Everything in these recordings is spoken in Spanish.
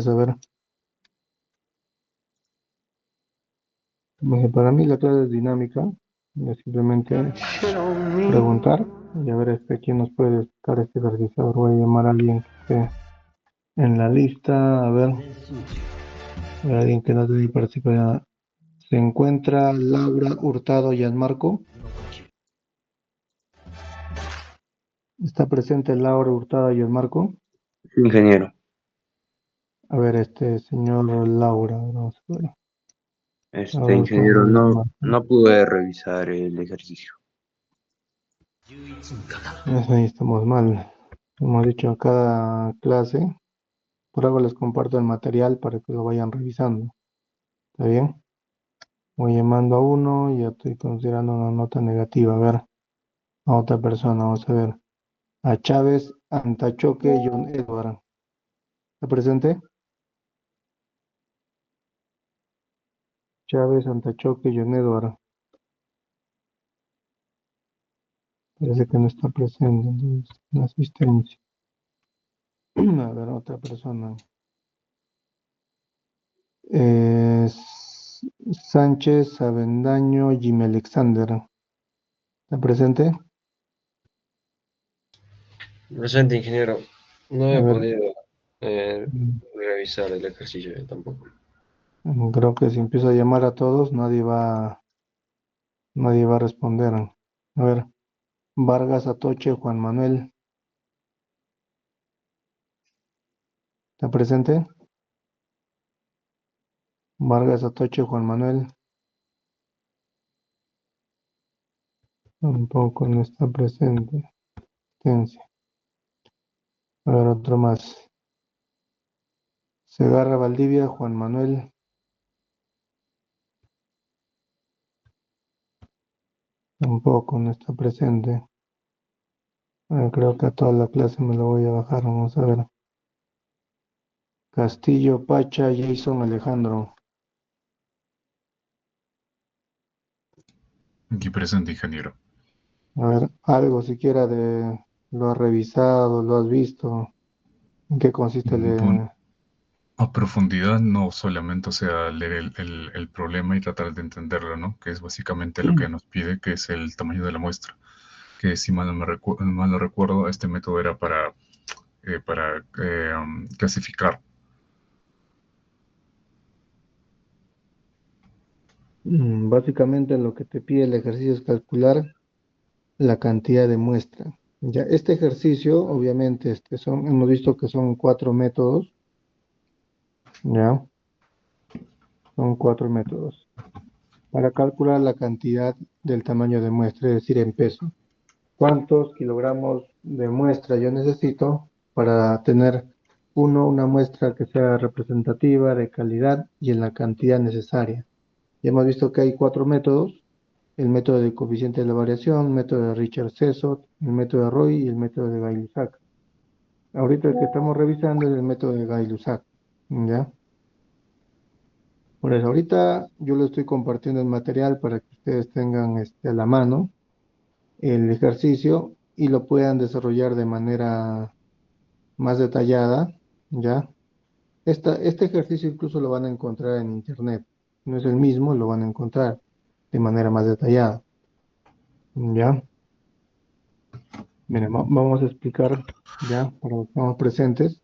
A ver, para mí la clase es dinámica, es simplemente preguntar y a ver quién nos puede explicar este ejercicio. Ahora voy a llamar a alguien que esté en la lista, a ver, alguien que no te participa. Se encuentra Laura Hurtado Yanmarco. ¿Está presente Laura Hurtado Yanmarco? Ingeniero, A ver, señor Laura, vamos a ver. Laura ingeniero, Hurtado Yanmarco. no pude revisar el ejercicio. Ahí estamos mal. Como he dicho, a cada clase, por algo les comparto el material para que lo vayan revisando. ¿Está bien? Voy llamando a uno y ya estoy considerando una nota negativa. A ver, a otra persona, vamos a ver. A Chávez Antachoque John Edward. ¿Está presente? Chávez Antachoque John Edward. Parece que no está presente, entonces, la asistencia. A ver, otra persona. Sánchez Avendaño Jimmy Alexander. ¿Está presente? Presente, ingeniero. No A he ver, podido mm, revisar el ejercicio yo tampoco. creo que si empiezo a llamar a todos, nadie va a responder. A ver, Vargas Atoche Juan Manuel. ¿Está presente? Vargas Atoche Juan Manuel. Tampoco no está presente. Asistencia. A ver, otro más. Segarra Valdivia Juan Manuel. Tampoco no está presente. Creo que a toda la clase me lo voy a bajar. Vamos a ver. Castillo Pacha Jason Alejandro. Aquí presente, ingeniero. A ver, algo siquiera de lo has revisado, lo has visto. ¿En qué consiste Bueno, a profundidad, no solamente, o sea, leer el problema y tratar de entenderlo, ¿no? Que es básicamente lo que nos pide, que es el tamaño de la muestra. Que si mal no recuerdo, este método era para clasificar. Básicamente lo que te pide el ejercicio es calcular la cantidad de muestra. Ya, este ejercicio, obviamente, hemos visto que son 4 métodos, ya, son 4 métodos para calcular la cantidad del tamaño de muestra, es decir, en peso. ¿Cuántos kilogramos de muestra yo necesito para tener una muestra que sea representativa, de calidad y en la cantidad necesaria? Ya hemos visto que hay 4 métodos: el método de coeficiente de la variación, el método de Richard-Sessott, el método de Roy y el método de Gay-Lussac. Ahorita el que estamos revisando es el método de Gay-Lussac, ¿ya? Por eso, ahorita yo le estoy compartiendo el material para que ustedes tengan a la mano el ejercicio y lo puedan desarrollar de manera más detallada, ¿ya? Este ejercicio incluso lo van a encontrar en internet. No es el mismo, lo van a encontrar de manera más detallada, ¿ya? Miren, vamos a explicar ya para los que estamos presentes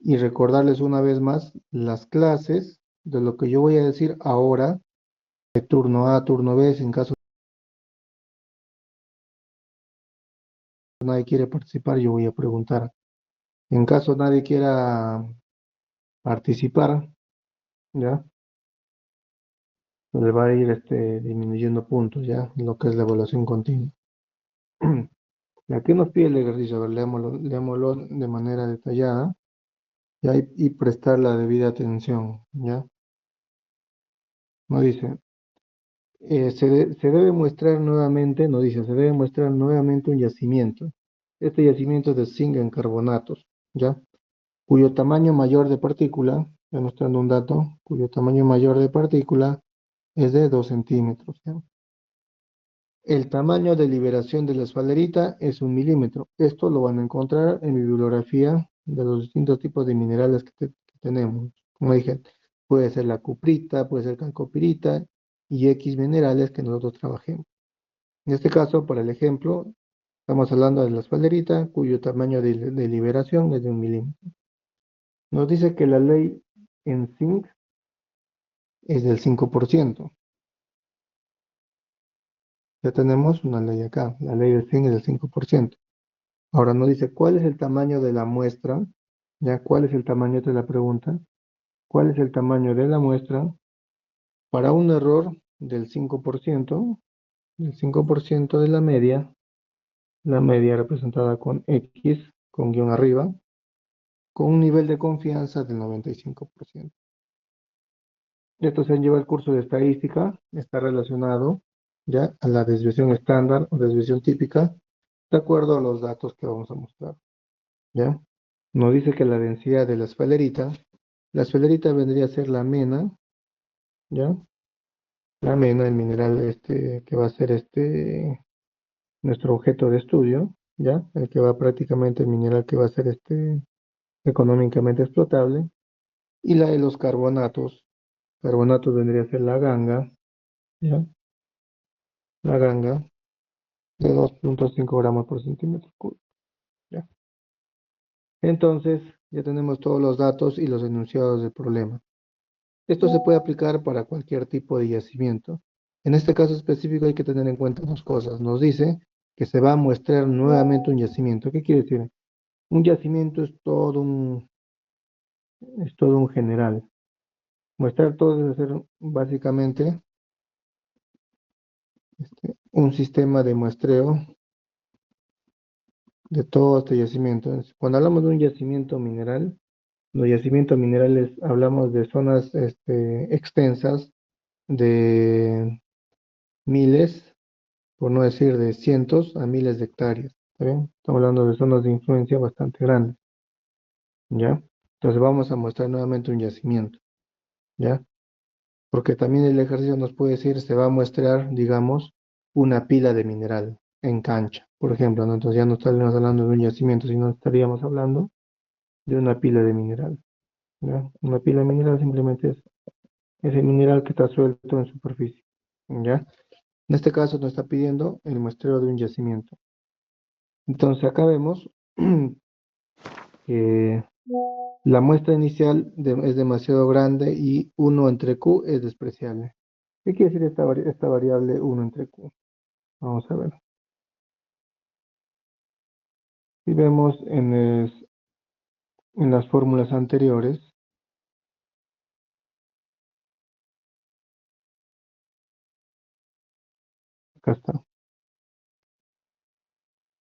y recordarles una vez más las clases de lo que yo voy a decir ahora, de turno A, turno B, si en caso nadie quiere participar, yo voy a preguntar. En caso nadie quiera participar, ¿ya? Le va a ir disminuyendo puntos, ¿ya? Lo que es la evaluación continua. ¿Y aquí nos pide el ejercicio? A ver, leámoslo de manera detallada, ¿ya? Y prestar la debida atención, ¿ya? No dice, se debe mostrar nuevamente, no dice, se debe mostrar nuevamente un yacimiento. Este yacimiento es de zinc en carbonatos, ¿ya? Cuyo tamaño mayor de partícula, ya nos está dando un dato, cuyo tamaño mayor de partícula es de 2 centímetros, ¿ya? El tamaño de liberación de la esfalerita es 1 milímetro. Esto lo van a encontrar en mi bibliografía de los distintos tipos de minerales que tenemos, como dije, puede ser la cuprita, puede ser calcopirita y X minerales que nosotros trabajemos. En este caso, para el ejemplo, estamos hablando de la esfalerita, cuyo tamaño de liberación es de 1 milímetro. Nos dice que la ley en zinc es del 5%. Ya tenemos una ley acá, la ley del zinc es del 5%. Ahora nos dice cuál es el tamaño de la muestra, ya cuál es el tamaño de la pregunta, cuál es el tamaño de la muestra para un error del 5% de la media representada con X, con guión arriba, con un nivel de confianza del 95%. Esto se lleva el curso de estadística, está relacionado ya a la desviación estándar o desviación típica, de acuerdo a los datos que vamos a mostrar. ¿Ya? Nos dice que la densidad de la esfalerita vendría a ser la mena, ¿ya? La mena, el mineral que va a ser nuestro objeto de estudio, ¿ya? El que va prácticamente, el mineral que va a ser económicamente explotable. Y la de los carbonatos. Carbonatos vendría a ser la ganga, ¿ya? La ganga de 2,5 gramos por centímetro cúbico, ¿ya? Entonces, ya tenemos todos los datos y los enunciados del problema. Esto se puede aplicar para cualquier tipo de yacimiento. En este caso específico hay que tener en cuenta dos cosas. Nos dice que se va a muestrear nuevamente un yacimiento. ¿Qué quiere decir? Un yacimiento es todo un general. Muestrar todo debe ser básicamente un sistema de muestreo de todo este yacimiento. Entonces, cuando hablamos de un yacimiento mineral, los yacimientos minerales hablamos de zonas extensas de miles, por no decir de cientos a miles de hectáreas. ¿Está bien? Estamos hablando de zonas de influencia bastante grandes. ¿Ya? Entonces vamos a mostrar nuevamente un yacimiento. ¿Ya? Porque también el ejercicio nos puede decir, se va a muestrar, digamos, una pila de mineral en cancha, por ejemplo, ¿no? Entonces ya no estaríamos hablando de un yacimiento, sino estaríamos hablando de una pila de mineral. ¿Ya? Una pila de mineral simplemente es ese mineral que está suelto en superficie. ¿Ya? En este caso nos está pidiendo el muestreo de un yacimiento. Entonces acá vemos que la muestra inicial es demasiado grande y 1 entre Q es despreciable. ¿Qué quiere decir esta variable 1 entre Q? Vamos a ver. Si vemos en las fórmulas anteriores, acá está.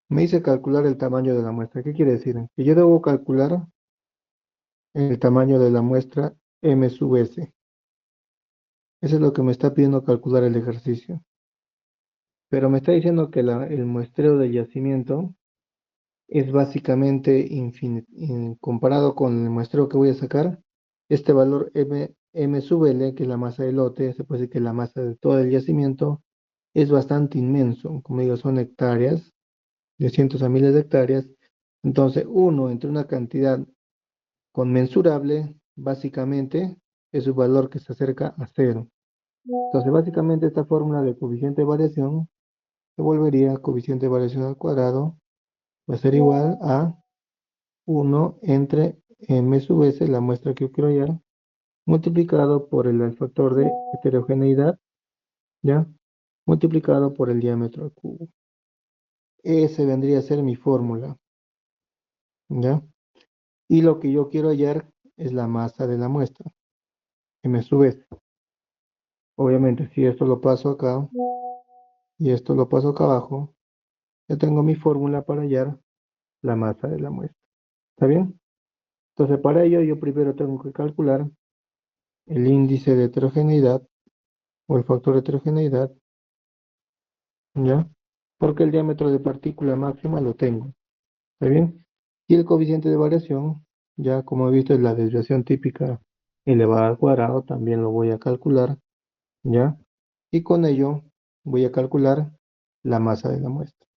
Me dice calcular el tamaño de la muestra. ¿Qué quiere decir? Que yo debo calcular el tamaño de la muestra M sub S. Eso es lo que me está pidiendo calcular el ejercicio. Pero me está diciendo que el muestreo del yacimiento es básicamente comparado con el muestreo que voy a sacar. Este valor M sub L, que es la masa del lote, se puede decir que la masa de todo el yacimiento es bastante inmenso. Como digo, son hectáreas, de cientos a miles de hectáreas. Entonces, uno entre una cantidad conmensurable, básicamente, es un valor que se acerca a cero. Entonces, básicamente, esta fórmula de coeficiente de variación se volvería coeficiente de variación al cuadrado, va a ser igual a 1 entre m sub s, la muestra que yo quiero hallar, multiplicado por el factor de heterogeneidad, ¿ya? Multiplicado por el diámetro al cubo. Ese vendría a ser mi fórmula, ¿ya? Y lo que yo quiero hallar es la masa de la muestra, m sub s. Obviamente, si esto lo paso acá y esto lo paso acá abajo, ya tengo mi fórmula para hallar la masa de la muestra. ¿Está bien? Entonces, para ello, yo primero tengo que calcular el índice de heterogeneidad o el factor de heterogeneidad, ¿ya? Porque el diámetro de partícula máxima lo tengo. ¿Está bien? Y el coeficiente de variación, ya como he visto, es la desviación típica elevada al cuadrado, también lo voy a calcular, ¿ya? Y con ello voy a calcular la masa de la muestra.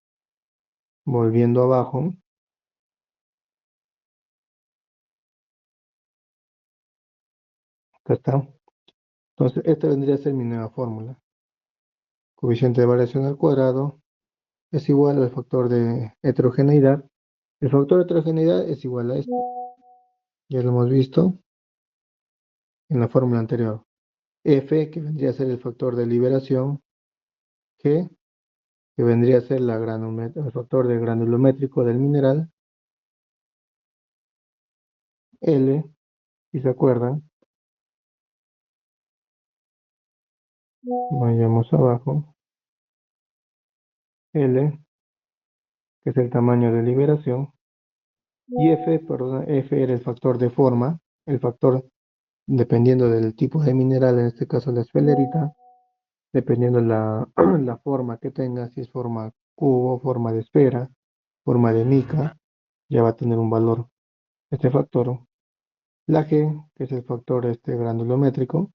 Volviendo abajo, Acá está. Entonces, esta vendría a ser mi nueva fórmula. Coeficiente de variación al cuadrado es igual al factor de heterogeneidad. El factor de heterogeneidad es igual a esto. Ya lo hemos visto en la fórmula anterior. F, que vendría a ser el factor de liberación. G, que vendría a ser el factor de granulométrico del mineral. L, si se acuerdan, vayamos abajo. L, que es el tamaño de liberación. Y F, perdón, F era el factor de forma. El factor, dependiendo del tipo de mineral, en este caso la esfelerita, dependiendo la forma que tenga, si es forma cubo, forma de esfera, forma de mica, ya va a tener un valor este factor. La G, que es el factor granulométrico,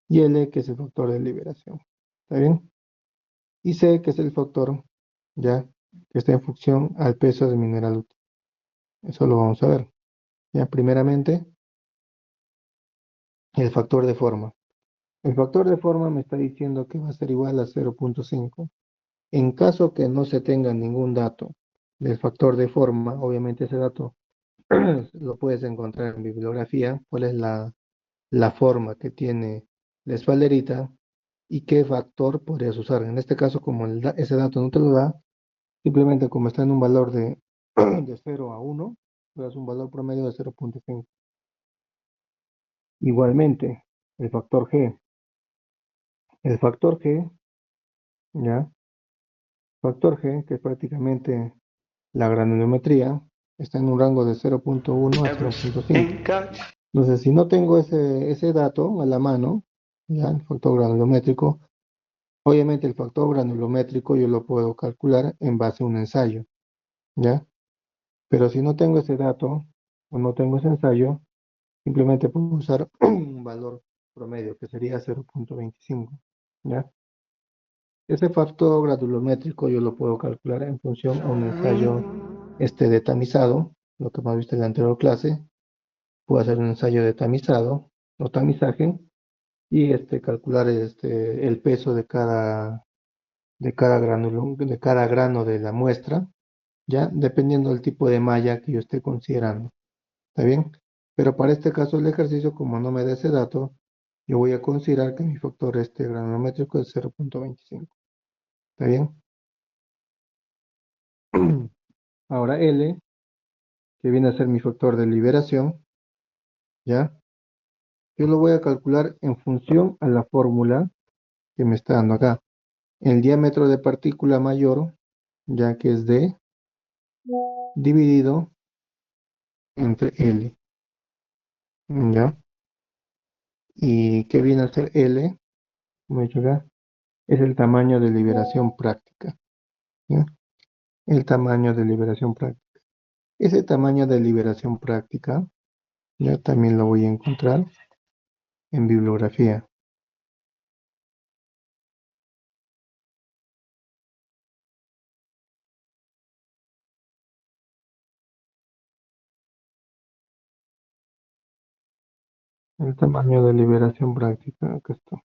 y L, que es el factor de liberación. ¿Está bien? Y C, que es el factor, ya, que está en función al peso del mineral útil. Eso lo vamos a ver. Ya, primeramente, el factor de forma. El factor de forma me está diciendo que va a ser igual a 0.5. En caso que no se tenga ningún dato del factor de forma, obviamente ese dato lo puedes encontrar en bibliografía, cuál es la forma que tiene la espalderita y qué factor podrías usar. En este caso, como ese dato no te lo da, simplemente como está en un valor de 0 a 1, das un valor promedio de 0.5. Igualmente, el factor G. El factor G, ¿ya? Factor G, que es prácticamente la granulometría, está en un rango de 0.1 a 0.5. Entonces, si no tengo ese dato a la mano, ya, el factor granulométrico, obviamente el factor granulométrico yo lo puedo calcular en base a un ensayo, ¿ya? Pero si no tengo ese dato o no tengo ese ensayo, simplemente puedo usar un valor promedio que sería 0.25, ¿ya? Ese factor granulométrico yo lo puedo calcular en función a un ensayo de tamizado, lo que hemos visto en la anterior clase. Puedo hacer un ensayo de tamizado o tamizaje y calcular el peso de cada grano de la muestra, ya dependiendo del tipo de malla que yo esté considerando. ¿Está bien? Pero para este caso el ejercicio, como no me da ese dato, yo voy a considerar que mi factor granulométrico es 0.25. ¿Está bien? Ahora L, que viene a ser mi factor de liberación, ¿ya? Yo lo voy a calcular en función a la fórmula que me está dando acá. El diámetro de partícula mayor, ya que es D, dividido entre L, ¿ya? ¿Y qué viene a ser L? Como he dicho acá, es el tamaño de liberación práctica, ¿ya? El tamaño de liberación práctica. Ese tamaño de liberación práctica, ya también lo voy a encontrar en bibliografía. El tamaño de liberación práctica, acá está.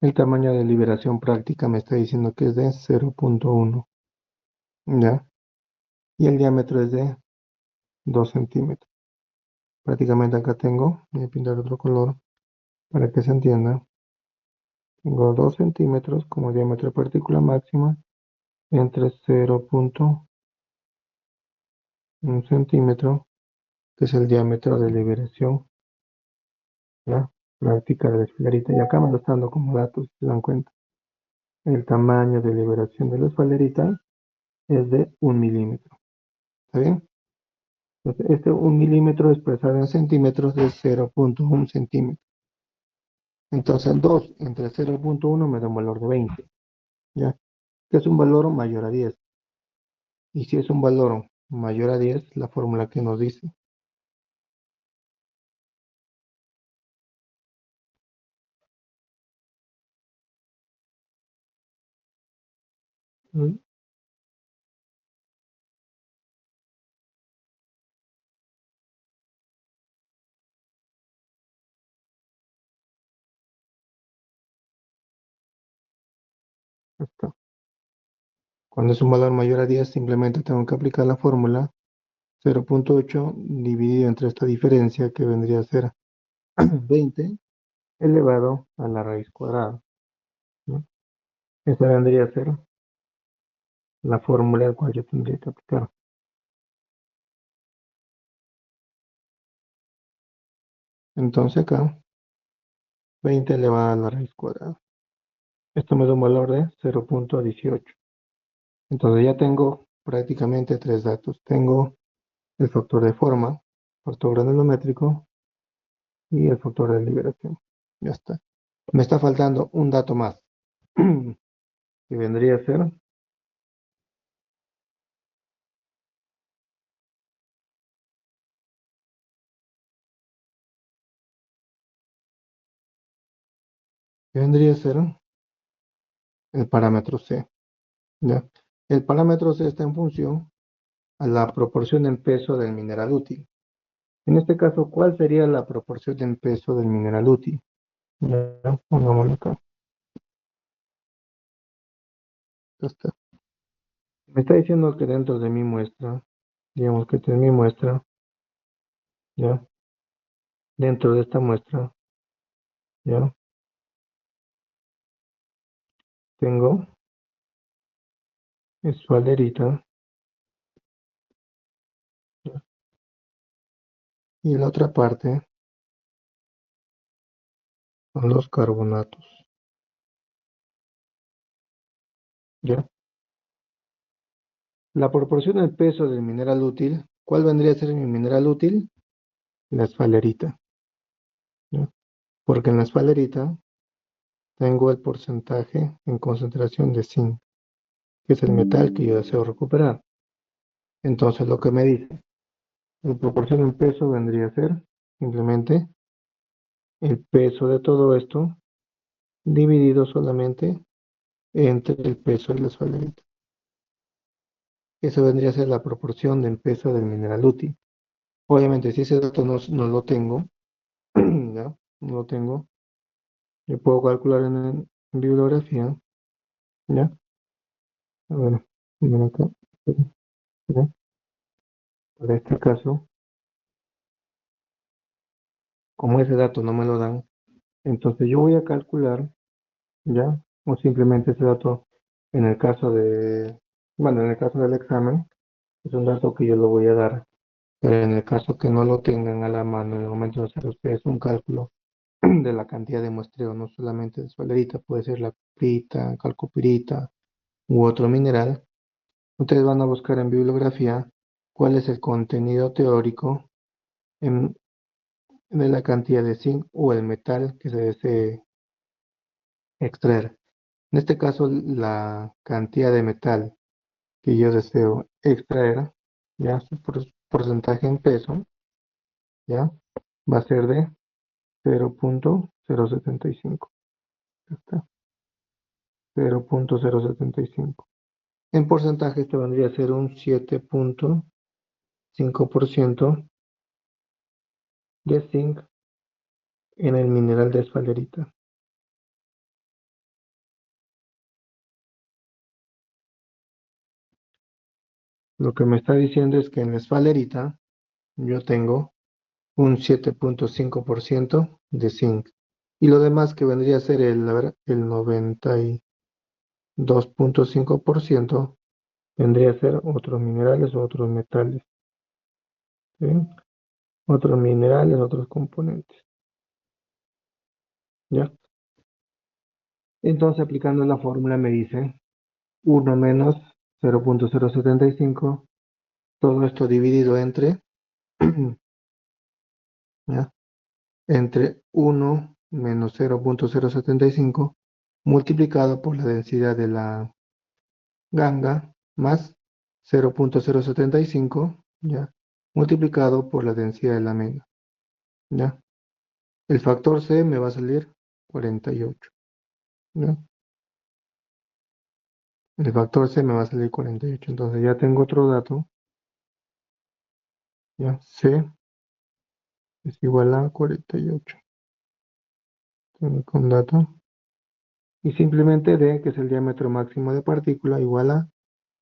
El tamaño de liberación práctica me está diciendo que es de 0.1, ¿ya? Y el diámetro es de 2 centímetros. Prácticamente acá tengo, voy a pintar otro color para que se entienda. Tengo 2 centímetros como diámetro de partícula máxima entre 0.1 centímetro, que es el diámetro de liberación, ¿ya? Práctica de la esfalerita. Y acá me lo está dando como datos, si se dan cuenta. El tamaño de liberación de la esfalerita es de 1 milímetro. ¿Está bien? Entonces, 1 milímetro expresado en centímetros es 0.1 centímetro. Entonces, 2 entre 0.1 me da un valor de 20, ¿ya? Que es un valor mayor a 10. Y si es un valor mayor a 10, la fórmula que nos dice. ¿Mm? Está. Cuando es un valor mayor a 10, simplemente tengo que aplicar la fórmula 0.8 dividido entre esta diferencia que vendría a ser 20 elevado a la raíz cuadrada, ¿no? Esa vendría a ser la fórmula al cual yo tendría que aplicar. Entonces acá, 20 elevado a la raíz cuadrada. Esto me da un valor de 0.18. Entonces ya tengo prácticamente tres datos. Tengo el factor de forma, factor granulométrico y el factor de liberación. Ya está. Me está faltando un dato más, que vendría a ser el parámetro C. ¿Ya? El parámetro C está en función a la proporción en peso del mineral útil. En este caso, ¿cuál sería la proporción en peso del mineral útil? Ya, pongámoslo acá. Ya está. Me está diciendo que dentro de mi muestra, digamos que esta es mi muestra, ya, dentro de esta muestra, ya, tengo esfalerita, ya, y la otra parte son los carbonatos, ya. La proporción del peso del mineral útil, ¿cuál vendría a ser mi mineral útil? La esfalerita, ya. Porque en la esfalerita tengo el porcentaje en concentración de zinc, que es el metal que yo deseo recuperar. Entonces lo que me dice, la proporción en peso vendría a ser simplemente el peso de todo esto dividido solamente entre el peso de la esfalerita. Eso vendría a ser la proporción del peso del mineral útil. Obviamente, si ese dato no lo tengo, ¿ya? No lo tengo, yo puedo calcular en bibliografía, ¿ya? A ver, ven acá, ¿ya? Para este caso, como ese dato no me lo dan, entonces yo voy a calcular, ¿ya? O simplemente ese dato, en el caso de, bueno, en el caso del examen, es un dato que yo lo voy a dar, pero en el caso que no lo tengan a la mano, en el momento de hacer ustedes un cálculo de la cantidad de muestreo, no solamente de esfalerita, puede ser la cuprita, calcopirita u otro mineral, ustedes van a buscar en bibliografía cuál es el contenido teórico en, de la cantidad de zinc o el metal que se desee extraer. En este caso, la cantidad de metal que yo deseo extraer, ya su porcentaje en peso, ya va a ser de 0.075. Ya está, 0.075. En porcentaje esto vendría a ser un 7.5% de zinc en el mineral de esfalerita. Lo que me está diciendo es que en la esfalerita yo tengo un 7.5% de zinc. Y lo demás que vendría a ser a ver, el 92.5% vendría a ser otros minerales o otros metales. ¿Sí? Otros minerales, otros componentes. ¿Ya? Entonces aplicando la fórmula me dice 1 menos 0.075, todo esto dividido entre, ¿ya? Entre 1 menos 0.075 multiplicado por la densidad de la ganga más 0.075, ¿ya? Multiplicado por la densidad de la mena, ¿ya? El factor C me va a salir 48, ¿ya? El factor C me va a salir 48, entonces ya tengo otro dato, ¿ya? C es igual a 48. Tengo un dato y simplemente D, que es el diámetro máximo de partícula, igual a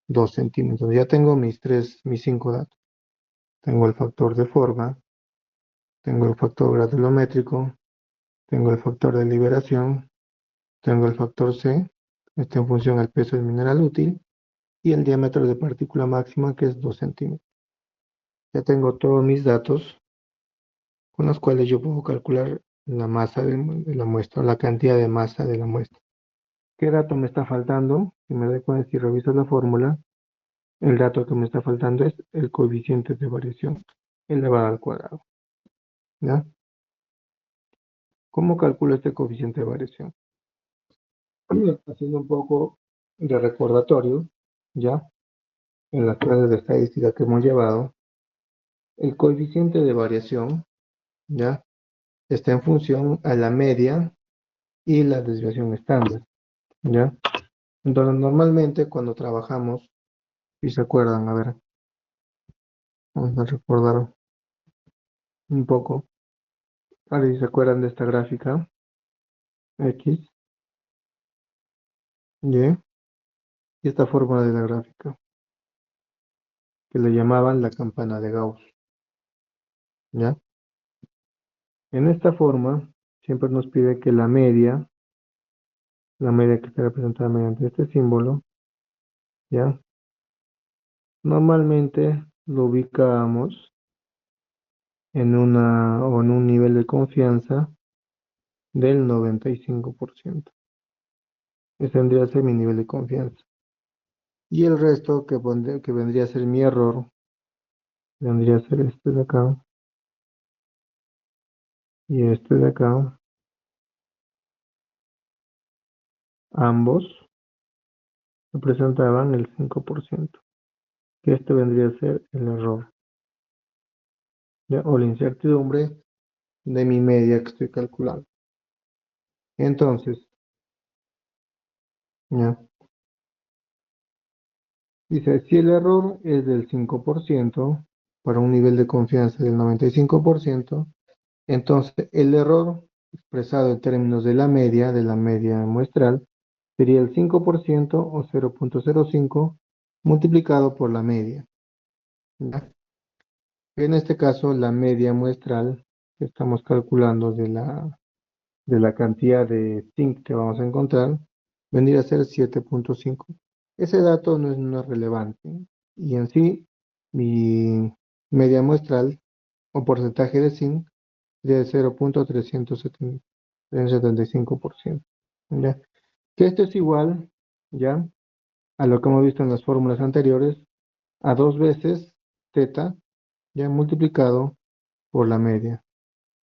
2 centímetros. Ya tengo mis 5 datos. Tengo el factor de forma, tengo el factor gradulométrico, tengo el factor de liberación, tengo el factor C, está en función al peso del mineral útil, y el diámetro de partícula máxima, que es 2 centímetros. Ya tengo todos mis datos con los cuales yo puedo calcular la masa de la muestra, la cantidad de masa de la muestra. ¿Qué dato me está faltando? Si me doy cuenta, si reviso la fórmula, el dato que me está faltando es el coeficiente de variación elevado al cuadrado. ¿Ya? ¿Cómo calculo este coeficiente de variación? Haciendo un poco de recordatorio, ¿ya? En las clases de estadística que hemos llevado, el coeficiente de variación, ¿ya? Está en función a la media y la desviación estándar, ¿ya? Entonces, normalmente cuando trabajamos, si se acuerdan, a ver, vamos a recordar un poco, a ver si se acuerdan de esta gráfica, X, Y, y esta fórmula de la gráfica, que le llamaban la campana de Gauss, ¿ya? En esta forma, siempre nos pide que la media que está representada mediante este símbolo, ¿ya? Normalmente lo ubicamos en un nivel de confianza del 95%. Ese tendría que ser mi nivel de confianza. Y el resto que vendría a ser mi error, vendría a ser este de acá y este de acá. Ambos representaban el 5%. Que este vendría a ser el error, ¿ya? O la incertidumbre de mi media que estoy calculando. Entonces, ¿ya? Dice, si el error es del 5% para un nivel de confianza del 95%, entonces el error expresado en términos de la media muestral, sería el 5% o 0,05 multiplicado por la media, ¿ya? En este caso, la media muestral que estamos calculando de la cantidad de zinc que vamos a encontrar, vendría a ser 7,5. Ese dato no es relevante. Y en sí, mi media muestral o porcentaje de zinc sería de 0,375%. ¿Ya? Que esto es igual, ¿ya? A lo que hemos visto en las fórmulas anteriores, a 2 veces teta, ya multiplicado por la media.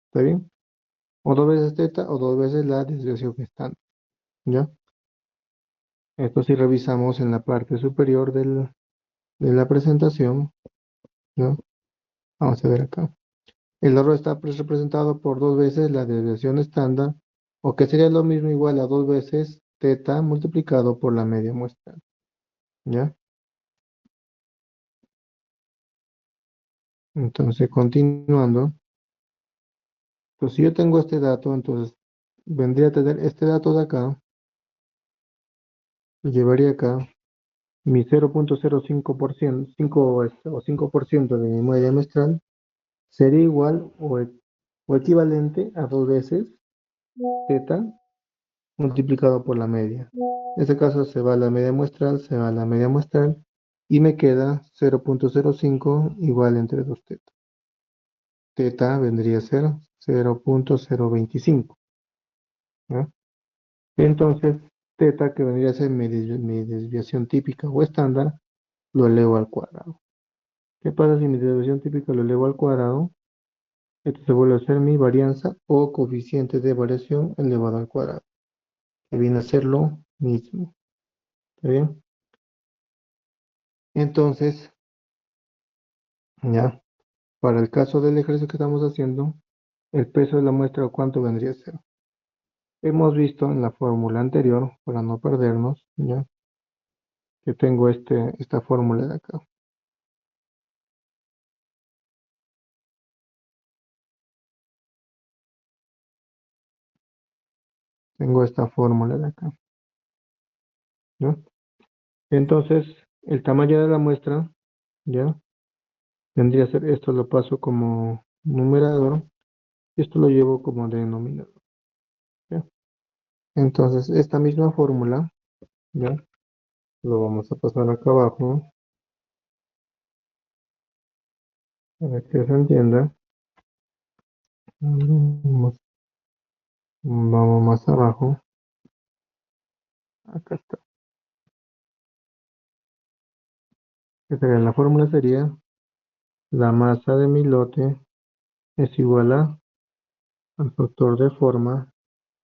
¿Está bien? O 2 veces teta o 2 veces la desviación estándar. ¿Ya? Esto si revisamos en la parte superior de la presentación, ¿no? Vamos a ver acá. El error está representado por 2 veces la desviación estándar, o que sería lo mismo igual a 2 veces teta multiplicado por la media muestral. ¿Ya? Entonces, continuando, pues si yo tengo este dato, entonces vendría a tener este dato de acá, lo llevaría acá, mi 0,05%, 5 o 5% de mi media muestral, sería igual o equivalente a 2 veces teta multiplicado por la media. En este caso se va a la media muestral, se va a la media muestral y me queda 0,05 igual entre 2 teta. Teta vendría a ser 0,025. ¿No? Entonces, teta, que vendría a ser mi desviación típica o estándar, lo elevo al cuadrado. ¿Qué pasa si mi desviación típica lo elevo al cuadrado? Esto se vuelve a ser mi varianza o coeficiente de variación elevado al cuadrado, que viene a ser lo mismo. ¿Está bien? Entonces, ya, para el caso del ejercicio que estamos haciendo, el peso de la muestra, ¿cuánto vendría a ser? Hemos visto en la fórmula anterior, para no perdernos, ya, que tengo esta fórmula de acá. Tengo esta fórmula de acá. ¿no? Entonces, el tamaño de la muestra, ¿ya? Vendría a ser, esto lo paso como numerador y esto lo llevo como denominador, ¿ya? Entonces, esta misma fórmula, ¿ya? Lo vamos a pasar acá abajo para que se entienda. Vamos, vamos más abajo. Acá está. La fórmula sería la masa de mi lote es igual al factor de forma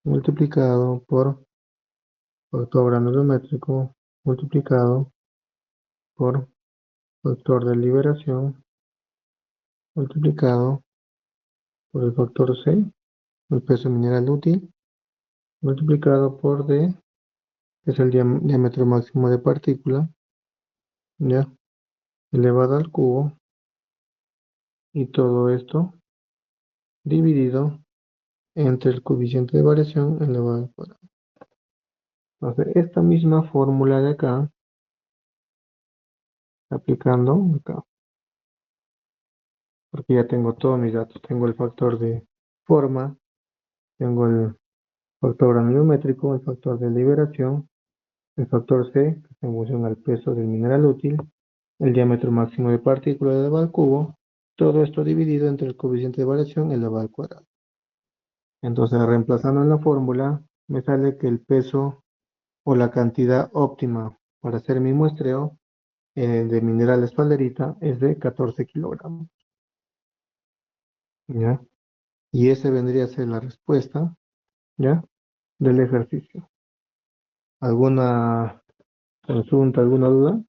multiplicado por factor granulométrico multiplicado por factor de liberación multiplicado por el factor C, el peso mineral útil, multiplicado por D, que es el diámetro máximo de partícula, ya, elevado al cubo, y todo esto dividido entre el coeficiente de variación elevado al cuadrado. Entonces, esta misma fórmula de acá, aplicando acá, porque ya tengo todos mis datos, tengo el factor de forma, tengo el factor granulométrico, el factor de liberación, el factor C, que es en función al peso del mineral útil, el diámetro máximo de partícula elevado al cubo, todo esto dividido entre el coeficiente de variación elevado al cuadrado. Entonces, reemplazando en la fórmula, me sale que el peso o la cantidad óptima para hacer mi muestreo de mineral espalderita es de 14 kilogramos, ¿ya? Y esa vendría a ser la respuesta, ¿ya? Del ejercicio. ¿Alguna consulta, alguna duda?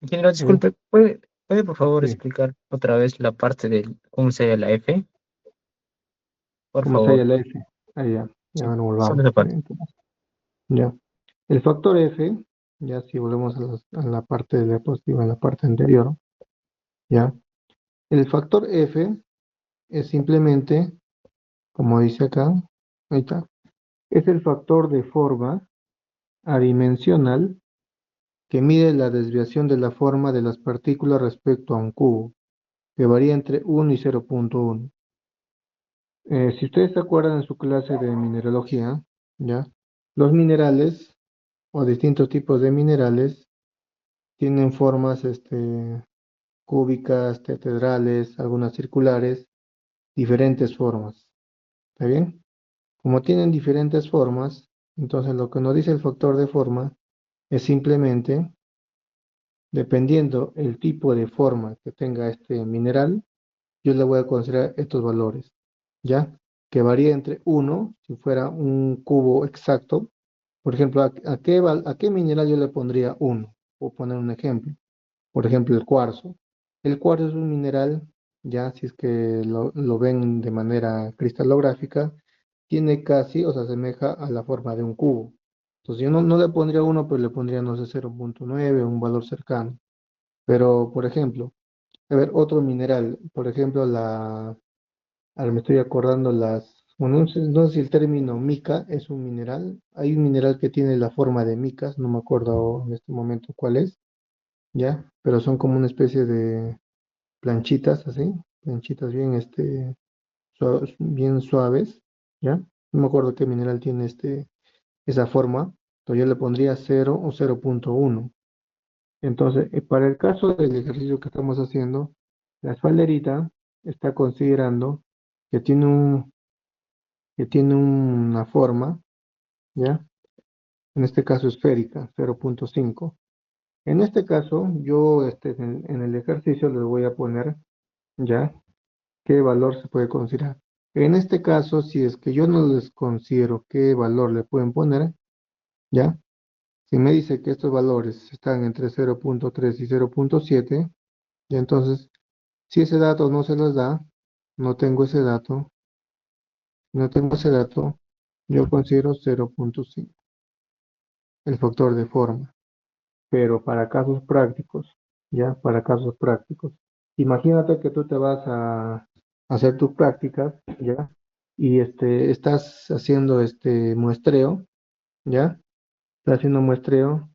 Ingeniero, Sí, disculpe, ¿puede por favor sí. explicar otra vez la parte del cómo se halla la F? Por ¿Cómo se favor. halla el F? Ahí ya, ya Sí, no solo volvamos. esa parte. Ya. El factor F, ya si volvemos a la parte de la diapositiva, en la parte anterior, ya. El factor F es simplemente, como dice acá, ahí está, es el factor de forma adimensional que mide la desviación de la forma de las partículas respecto a un cubo, que varía entre 1 y 0.1. Si ustedes se acuerdan en su clase de mineralogía, ¿ya? Los minerales o distintos tipos de minerales tienen formas cúbicas, tetradrales, algunas circulares, diferentes formas. ¿Está bien? Como tienen diferentes formas, entonces lo que nos dice el factor de forma es simplemente, dependiendo el tipo de forma que tenga este mineral, yo le voy a considerar estos valores, ¿ya? Que varía entre 1, si fuera un cubo exacto. Por ejemplo, ¿a qué mineral yo le pondría 1? Voy a poner un ejemplo. Por ejemplo, el cuarzo. El cuarzo es un mineral, ya si es que lo ven de manera cristalográfica, tiene casi o se asemeja a la forma de un cubo. Entonces yo no le pondría 1, pero le pondría, no sé, 0.9, un valor cercano. Pero, por ejemplo, a ver, otro mineral, por ejemplo, ahora me estoy acordando bueno, no sé si el término mica es un mineral. Hay un mineral que tiene la forma de micas, no me acuerdo en este momento cuál es, ¿ya? Pero son como una especie de planchitas, así, planchitas bien, bien suaves, ¿ya? No me acuerdo qué mineral tiene esa forma, entonces yo le pondría 0 o 0.1. Entonces, para el caso del ejercicio que estamos haciendo, la espalderita está considerando que tiene una forma, ¿ya? En este caso esférica, 0.5. En este caso, yo en el ejercicio le voy a poner, ¿ya? ¿Qué valor se puede considerar? En este caso, si es que yo no les considero qué valor le pueden poner, ¿ya? Si me dice que estos valores están entre 0.3 y 0.7, ya entonces, si ese dato no se los da, no tengo ese dato, no tengo ese dato, yo considero 0.5, el factor de forma. Pero para casos prácticos, ¿ya? Para casos prácticos. Imagínate que tú te vas a hacer tus prácticas, ¿ya? Y estás haciendo este muestreo, ¿ya? está haciendo muestreo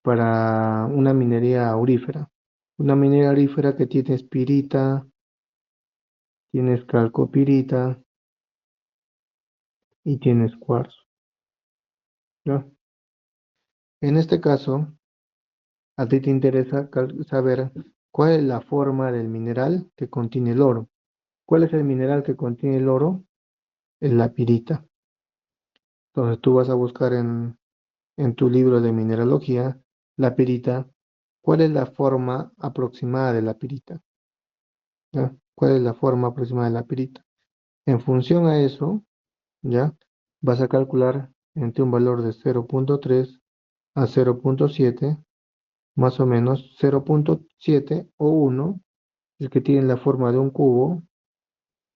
para una minería aurífera. Una minería aurífera que tiene espirita, tienes calcopirita y tienes cuarzo, ¿ya? En este caso, a ti te interesa saber cuál es la forma del mineral que contiene el oro. ¿Cuál es el mineral que contiene el oro? Es la pirita. Entonces tú vas a buscar en tu libro de mineralogía la pirita. ¿Cuál es la forma aproximada de la pirita? ¿Ya? ¿Cuál es la forma aproximada de la pirita? En función a eso, ¿ya? Vas a calcular entre un valor de 0,3 a 0,7, más o menos 0,7 o 1, el que tiene la forma de un cubo,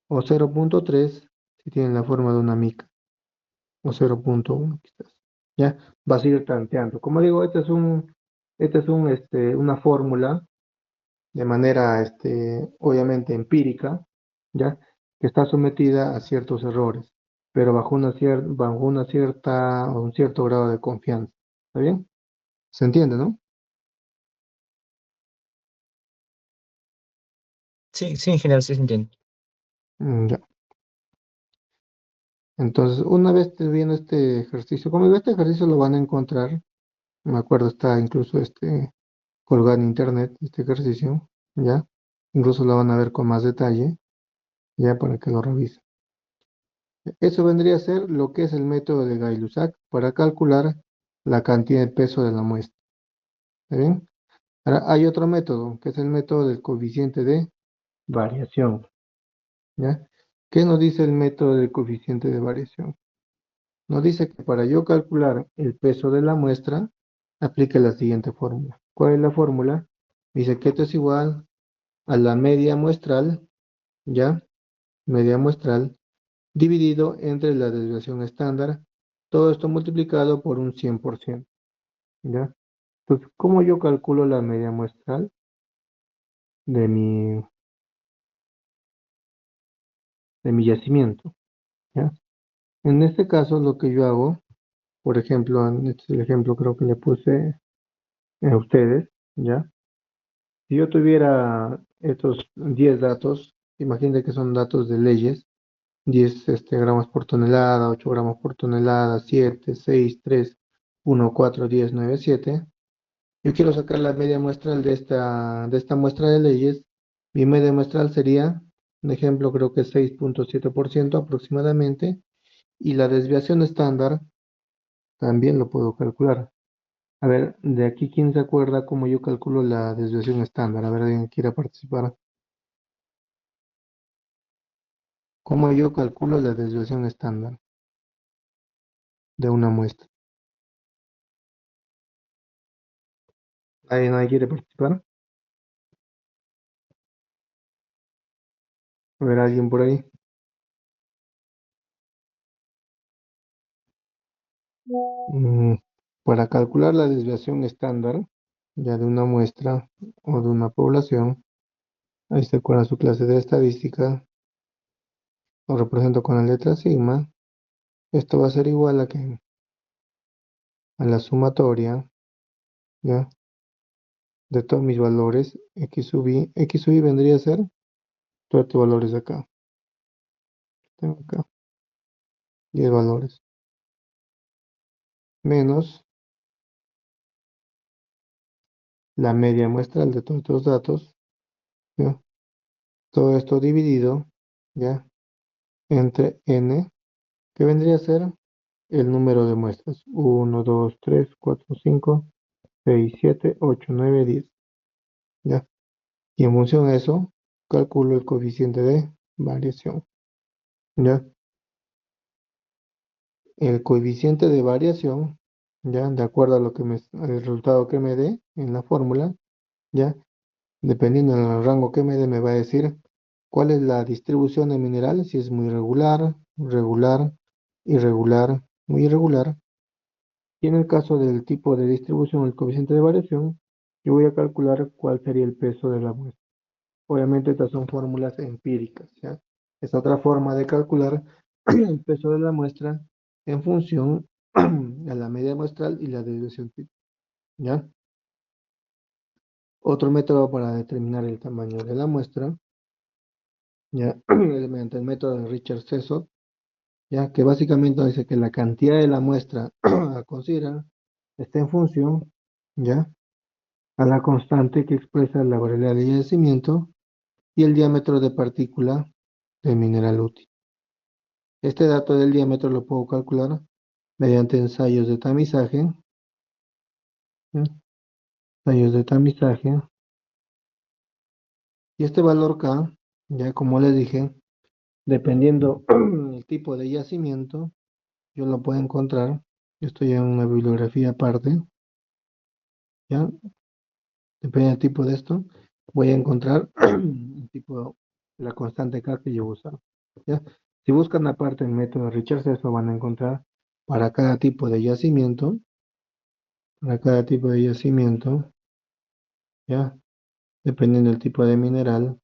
o 0,3 si tiene la forma de una mica, o 0,1 quizás. ¿Ya? Vas a ir tanteando. Como digo, una fórmula de manera, obviamente empírica, ¿ya? Que está sometida a ciertos errores, pero bajo una cierta o un cierto grado de confianza. ¿Está bien? ¿Se entiende, no? Sí, sí, en general sí se entiende. Ya. Entonces, una vez viendo este ejercicio, como digo, este ejercicio lo van a encontrar, me acuerdo, está incluso colgado en internet, este ejercicio, ¿ya? Incluso lo van a ver con más detalle, ya para que lo revisen. Eso vendría a ser lo que es el método de Gay-Lussac para calcular la cantidad de peso de la muestra. ¿Está bien? Ahora hay otro método, que es el método del coeficiente de variación. ¿Ya? ¿Qué nos dice el método del coeficiente de variación? Nos dice que para yo calcular el peso de la muestra, aplique la siguiente fórmula. ¿Cuál es la fórmula? Dice que esto es igual a la media muestral, ¿ya? Media muestral dividido entre la desviación estándar, todo esto multiplicado por un 100%, ¿ya? Entonces, ¿cómo yo calculo la media muestral de mi yacimiento? ¿Ya? En este caso, lo que yo hago, por ejemplo, en este es el ejemplo creo que le puse a ustedes, ¿ya? Si yo tuviera estos 10 datos, imagínense que son datos de leyes, 10 gramos por tonelada, 8 gramos por tonelada, 7, 6, 3, 1, 4, 10, 9, 7. Yo quiero sacar la media muestral de esta muestra de leyes. Mi media muestral sería, un ejemplo, creo que 6,7% aproximadamente. Y la desviación estándar también lo puedo calcular. A ver, de aquí, ¿quién se acuerda cómo yo calculo la desviación estándar? A ver, ¿alguien quiera participar? ¿Cómo yo calculo la desviación estándar de una muestra? ¿Nadie quiere participar? A ver, ¿alguien por ahí? Mm, para calcular la desviación estándar ya de una muestra o de una población, ahí se acuerda su clase de estadística, lo represento con la letra sigma. Esto va a ser igual a la sumatoria, ¿ya? De todos mis valores, x sub i. X sub i vendría a ser todos estos valores de acá. Tengo acá 10 valores. Menos la media muestral de todos estos datos, ¿ya? Todo esto dividido, ¿ya? Entre n, que vendría a ser el número de muestras. 1, 2, 3, 4, 5, 6, 7, 8, 9, 10. ¿Ya? Y en función de eso, calculo el coeficiente de variación. ¿Ya? El coeficiente de variación, ¿ya? De acuerdo a al resultado que me dé en la fórmula, ¿ya? Dependiendo del rango que me dé, me va a decir cuál es la distribución de minerales, si es muy regular, regular, irregular, muy irregular. Y en el caso del tipo de distribución, el coeficiente de variación, yo voy a calcular cuál sería el peso de la muestra. Obviamente estas son fórmulas empíricas, ¿ya? Es otra forma de calcular el peso de la muestra en función a la media muestral y la desviación tipo, ¿ya? Otro método para determinar el tamaño de la muestra, ¿ya? Es mediante el método de Richard-Sessott, ¿ya? Que básicamente dice que la cantidad de la muestra a considerar está en función, ¿ya? A la constante que expresa la variabilidad de yacimiento y el diámetro de partícula del mineral útil. Este dato del diámetro lo puedo calcular mediante ensayos de tamizaje, ¿ya? Ensayos de tamizaje, y este valor K, ya como les dije, dependiendo el tipo de yacimiento, yo lo puedo encontrar. Yo estoy en una bibliografía aparte, ¿ya? Depende del tipo de esto, voy a encontrar el tipo, la constante K que yo uso, ¿ya? Si buscan aparte el método Richardson, van a encontrar para cada tipo de yacimiento, para cada tipo de yacimiento, ¿ya? Dependiendo del tipo de mineral,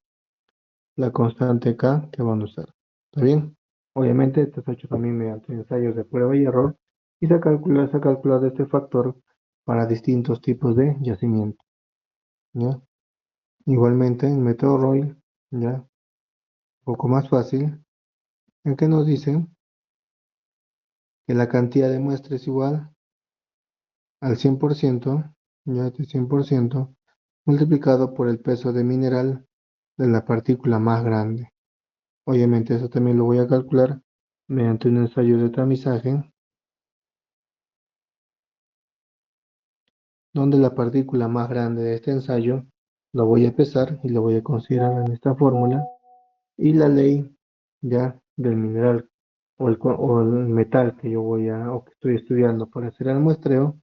la constante K que van a usar. ¿Está bien? Obviamente esto es hecho también mediante ensayos de prueba y error y se ha calculado este factor para distintos tipos de yacimiento, ¿ya? Igualmente el método Roy, ¿ya? Un poco más fácil, en que nos dicen que la cantidad de muestra es igual al 100%, ya este 100%, multiplicado por el peso de mineral de la partícula más grande. Obviamente eso también lo voy a calcular mediante un ensayo de tamizaje, donde la partícula más grande de este ensayo lo voy a pesar y lo voy a considerar en esta fórmula, y la ley ya del mineral o el metal que yo voy a o que estoy estudiando para hacer el muestreo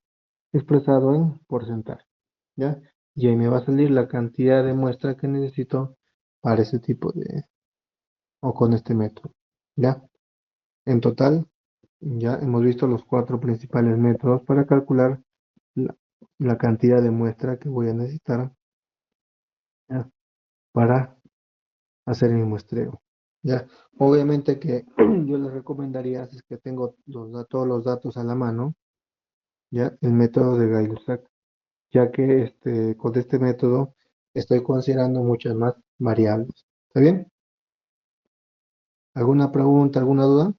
expresado en porcentaje, ¿ya? Y ahí me va a salir la cantidad de muestra que necesito para ese tipo de o con este método, ¿ya? En total, ya hemos visto los cuatro principales métodos para calcular la, la cantidad de muestra que voy a necesitar, ¿ya? Para hacer mi muestreo, ¿ya? Obviamente que yo les recomendaría, si es que tengo todos los datos a la mano, ¿ya? El método de Gay-Lussac, ya que con este método estoy considerando muchas más variables. ¿Está bien? ¿Alguna pregunta, alguna duda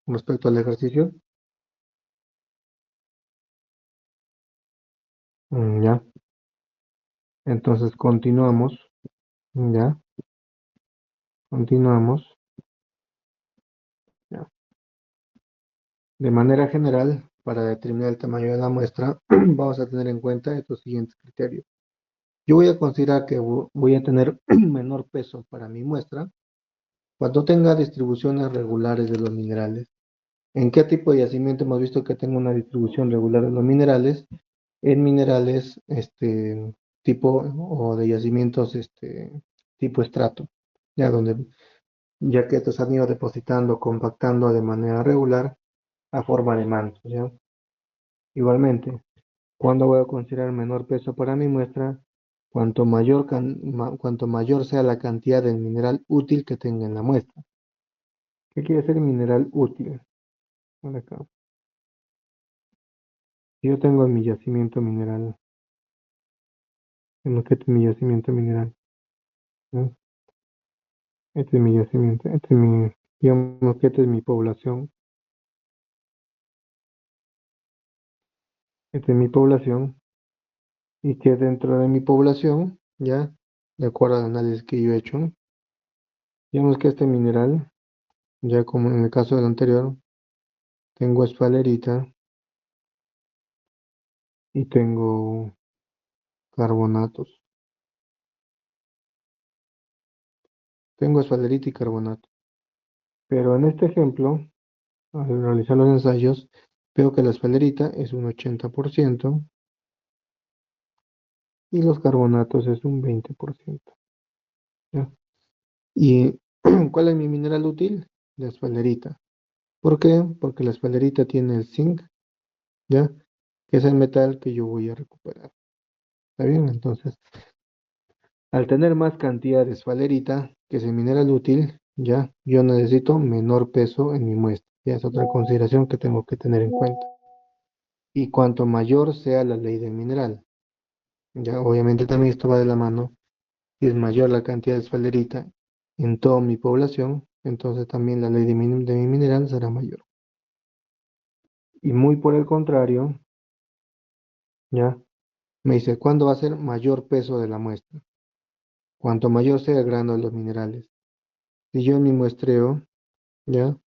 con respecto al ejercicio? Ya. Entonces continuamos. Ya. Continuamos. Ya. De manera general, para determinar el tamaño de la muestra, vamos a tener en cuenta estos siguientes criterios. Yo voy a considerar que voy a tener menor peso para mi muestra cuando tenga distribuciones regulares de los minerales. ¿En qué tipo de yacimiento hemos visto que tengo una distribución regular de los minerales? En minerales tipo o de yacimientos tipo estrato, ya que estos han ido depositando, compactando de manera regular a forma de mantos, ¿ya? Igualmente, cuando voy a considerar menor peso para mi muestra, cuanto mayor sea la cantidad del mineral útil que tenga en la muestra. ¿Qué quiere decir mineral útil? Por acá. Si yo tengo mi yacimiento mineral, tengo que este es mi yacimiento mineral, ¿no? Este es mi yacimiento, digamos que esta es mi población, esta es mi población, y que dentro de mi población, ya, de acuerdo al análisis que yo he hecho, digamos que este mineral, ya como en el caso del anterior, tengo esfalerita y tengo carbonatos. Tengo esfalerita y carbonato. Pero en este ejemplo, al realizar los ensayos, veo que la esfalerita es un 80% y los carbonatos es un 20%. ¿Ya? ¿Y cuál es mi mineral útil? La esfalerita. ¿Por qué? Porque la esfalerita tiene el zinc, ¿ya? Que es el metal que yo voy a recuperar. ¿Está bien? Entonces, al tener más cantidad de esfalerita, que es el mineral útil, ya, yo necesito menor peso en mi muestra. Ya es otra consideración que tengo que tener en cuenta. y cuanto mayor sea la ley del mineral. Ya, obviamente también esto va de la mano. Si es mayor la cantidad de esfalerita en toda mi población, entonces también la ley de mi mineral será mayor. Y muy por el contrario, ya, me dice, ¿cuándo va a ser mayor peso de la muestra? Cuanto mayor sea el grano de los minerales. Si yo en mi muestreo, ya,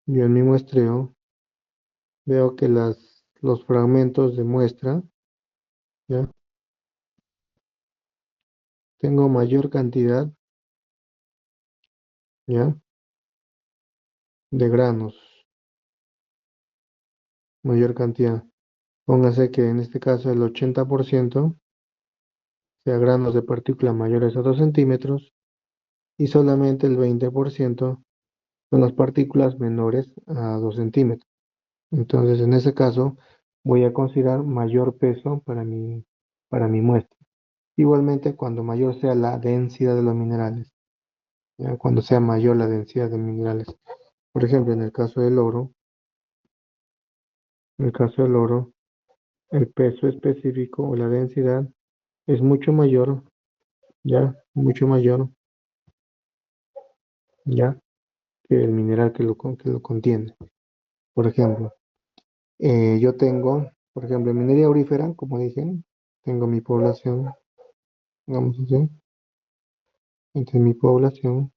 yo en mi muestreo veo que los fragmentos de muestra, ya, tengo mayor cantidad, ya, de granos, mayor cantidad. Póngase que en este caso el 80% sea granos de partícula mayores a 2 centímetros y solamente el 20% son las partículas menores a 2 centímetros. Entonces, en ese caso, voy a considerar mayor peso para mi muestra. Igualmente, cuando mayor sea la densidad de los minerales, ¿ya? Cuando sea mayor la densidad de minerales. Por ejemplo, en el caso del oro, el peso específico o la densidad es mucho mayor, ya, mucho mayor, ya, que el mineral que lo contiene. Por ejemplo, yo tengo, por ejemplo, en minería aurífera, como dije, tengo mi población, digamos así, entre mi población,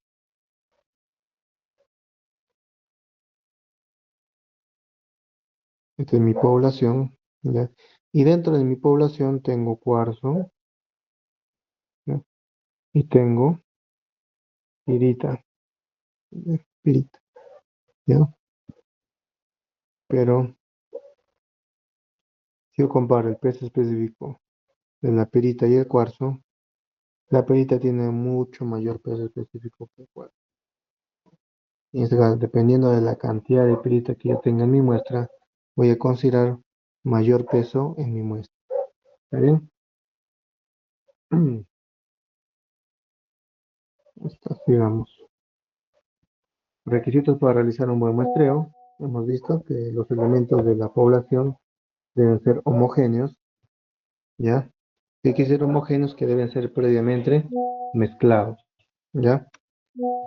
entre mi población, ¿ya? Y dentro de mi población tengo cuarzo, ¿ya? Y tengo pirita, pirita, ¿ya? Pero si yo comparo el peso específico de la pirita y el cuarzo, la pirita tiene mucho mayor peso específico que el cuarzo. Y en este caso, dependiendo de la cantidad de pirita que yo tenga en mi muestra, voy a considerar mayor peso en mi muestra. ¿Está bien? Digamos. Requisitos para realizar un buen muestreo. Hemos visto que los elementos de la población deben ser homogéneos, ¿ya? ¿Qué quiere decir homogéneos? Que deben ser previamente mezclados, ¿ya?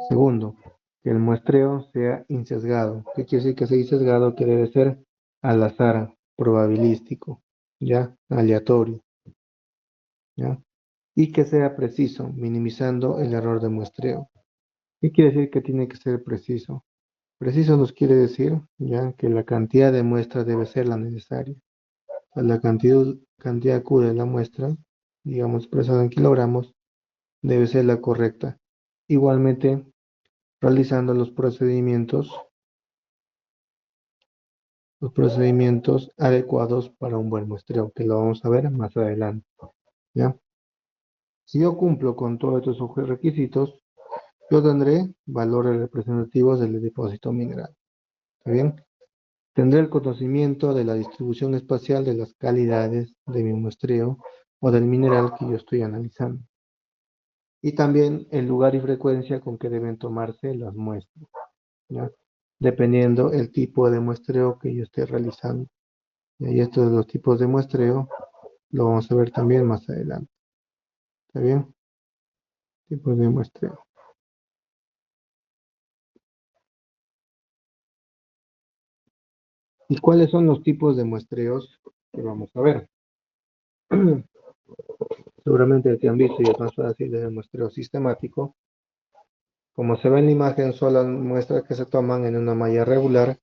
Segundo, que el muestreo sea insesgado. ¿Qué quiere decir que sea insesgado? Que debe ser al azar, probabilístico, ¿ya? Aleatorio, ¿ya? Y que sea preciso, minimizando el error de muestreo. ¿Qué quiere decir que tiene que ser preciso? Preciso nos quiere decir ya que la cantidad de muestra debe ser la necesaria. O sea, la cantidad Q de la muestra, digamos expresada en kilogramos, debe ser la correcta. Igualmente, realizando los procedimientos adecuados para un buen muestreo, que lo vamos a ver más adelante, ¿ya? Si yo cumplo con todos estos requisitos, yo tendré valores representativos del depósito mineral. ¿Está bien? Tendré el conocimiento de la distribución espacial de las calidades de mi muestreo o del mineral que yo estoy analizando. Y también el lugar y frecuencia con que deben tomarse las muestras, ¿ya? Dependiendo el tipo de muestreo que yo esté realizando. Y estos los tipos de muestreo lo vamos a ver también más adelante. ¿Está bien? Tipos de muestreo. ¿Y cuáles son los tipos de muestreos que vamos a ver? Seguramente te han visto y es más fácil el muestreo sistemático. Como se ve en la imagen, son las muestras que se toman en una malla regular,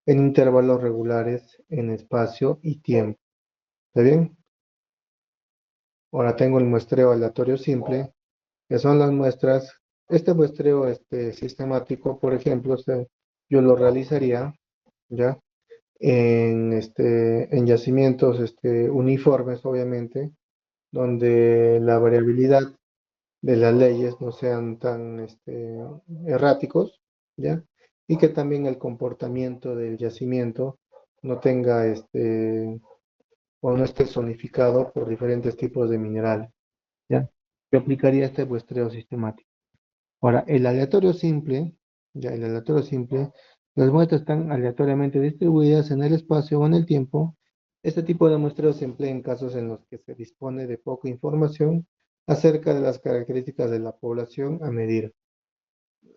en intervalos regulares, en espacio y tiempo. ¿Está bien? Ahora tengo el muestreo aleatorio simple, que son las muestras. Este muestreo sistemático, por ejemplo, yo lo realizaría ya en yacimientos uniformes, obviamente, donde la variabilidad de las leyes no sean tan erráticos, ¿ya? Y que también el comportamiento del yacimiento no tenga o no esté zonificado por diferentes tipos de minerales, ¿ya? Yo aplicaría este muestreo sistemático. Ahora, el aleatorio simple, ya el aleatorio simple, las muestras están aleatoriamente distribuidas en el espacio o en el tiempo Este tipo de muestreo se emplea en casos en los que se dispone de poca información acerca de las características de la población a medir.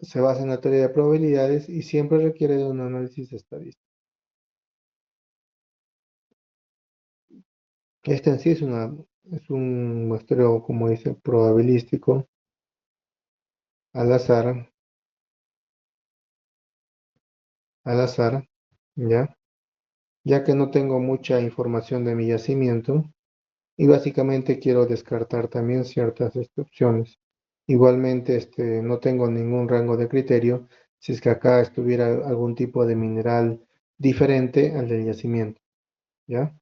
Se basa en la teoría de probabilidades y siempre requiere de un análisis estadístico. Este en sí es un muestreo, como dice, probabilístico, al azar, ¿ya? Ya que no tengo mucha información de mi yacimiento y básicamente quiero descartar también ciertas opciones. Igualmente, no tengo ningún rango de criterio si es que acá estuviera algún tipo de mineral diferente al del yacimiento, ¿ya?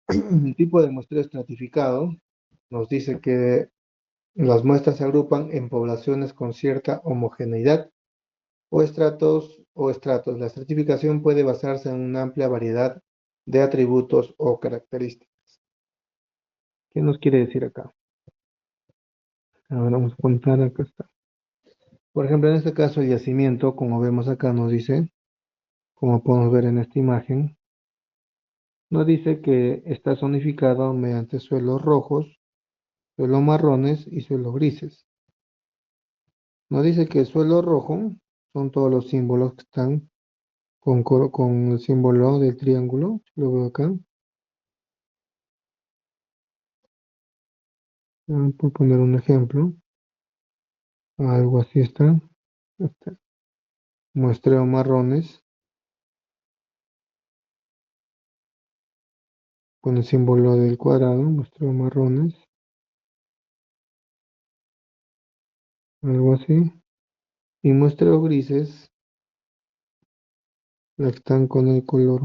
El tipo de muestreo estratificado nos dice que las muestras se agrupan en poblaciones con cierta homogeneidad o estratos. La estratificación puede basarse en una amplia variedad de atributos o características. ¿Qué nos quiere decir acá? Ahora vamos a contar, acá está. Por ejemplo, en este caso el yacimiento, como vemos acá, nos dice, como podemos ver en esta imagen, nos dice que está zonificado mediante suelos rojos, suelos marrones y suelos grises. Nos dice que el suelo rojo son todos los símbolos que están con el símbolo del triángulo, lo veo acá. Por poner un ejemplo, algo así está. Este, muestreo marrones con el símbolo del cuadrado, muestreo marrones, algo así. Y muestreo grises, las que están con el color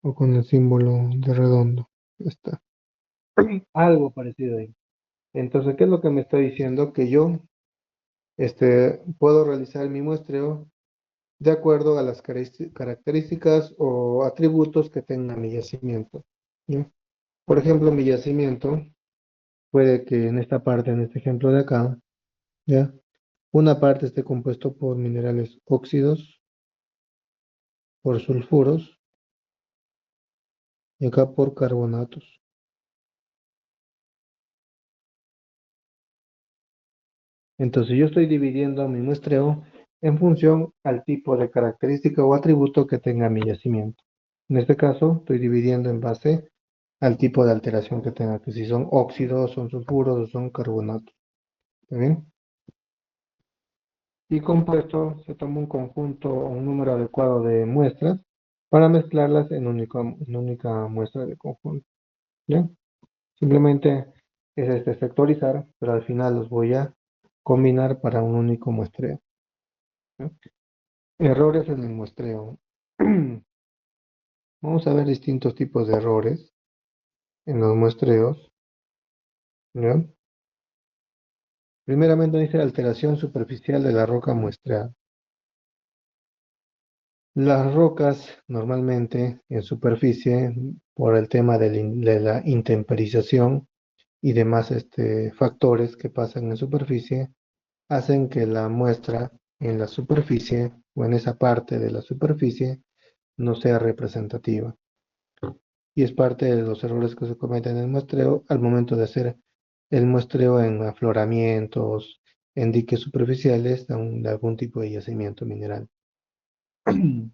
o con el símbolo de redondo. Ya está. Algo parecido ahí. Entonces, ¿qué es lo que me está diciendo? Que yo puedo realizar mi muestreo de acuerdo a las características o atributos que tenga mi yacimiento, ¿ya? Por ejemplo, mi yacimiento puede que en esta parte, en este ejemplo de acá, ¿ya? Una parte esté compuesto por minerales óxidos, por sulfuros y acá por carbonatos. Entonces yo estoy dividiendo mi muestreo en función al tipo de característica o atributo que tenga mi yacimiento. En este caso, estoy dividiendo en base al tipo de alteración que tenga, que si son óxidos, son sulfuros o son carbonatos. ¿Está bien? Y compuesto se toma un conjunto o un número adecuado de muestras para mezclarlas en única muestra de conjunto. ¿Ya? Simplemente es sectorizar, pero al final los voy a combinar para un único muestreo. ¿Ya? Errores en el muestreo. Vamos a ver distintos tipos de errores en los muestreos. ¿Ya? Primeramente dice alteración superficial de la roca muestreada. Las rocas normalmente en superficie, por el tema de la intemperización y demás factores que pasan en superficie, hacen que la muestra en la superficie o en esa parte de la superficie no sea representativa. Y es parte de los errores que se cometen en el muestreo al momento de hacer el muestreo en afloramientos, en diques superficiales de algún tipo de yacimiento mineral.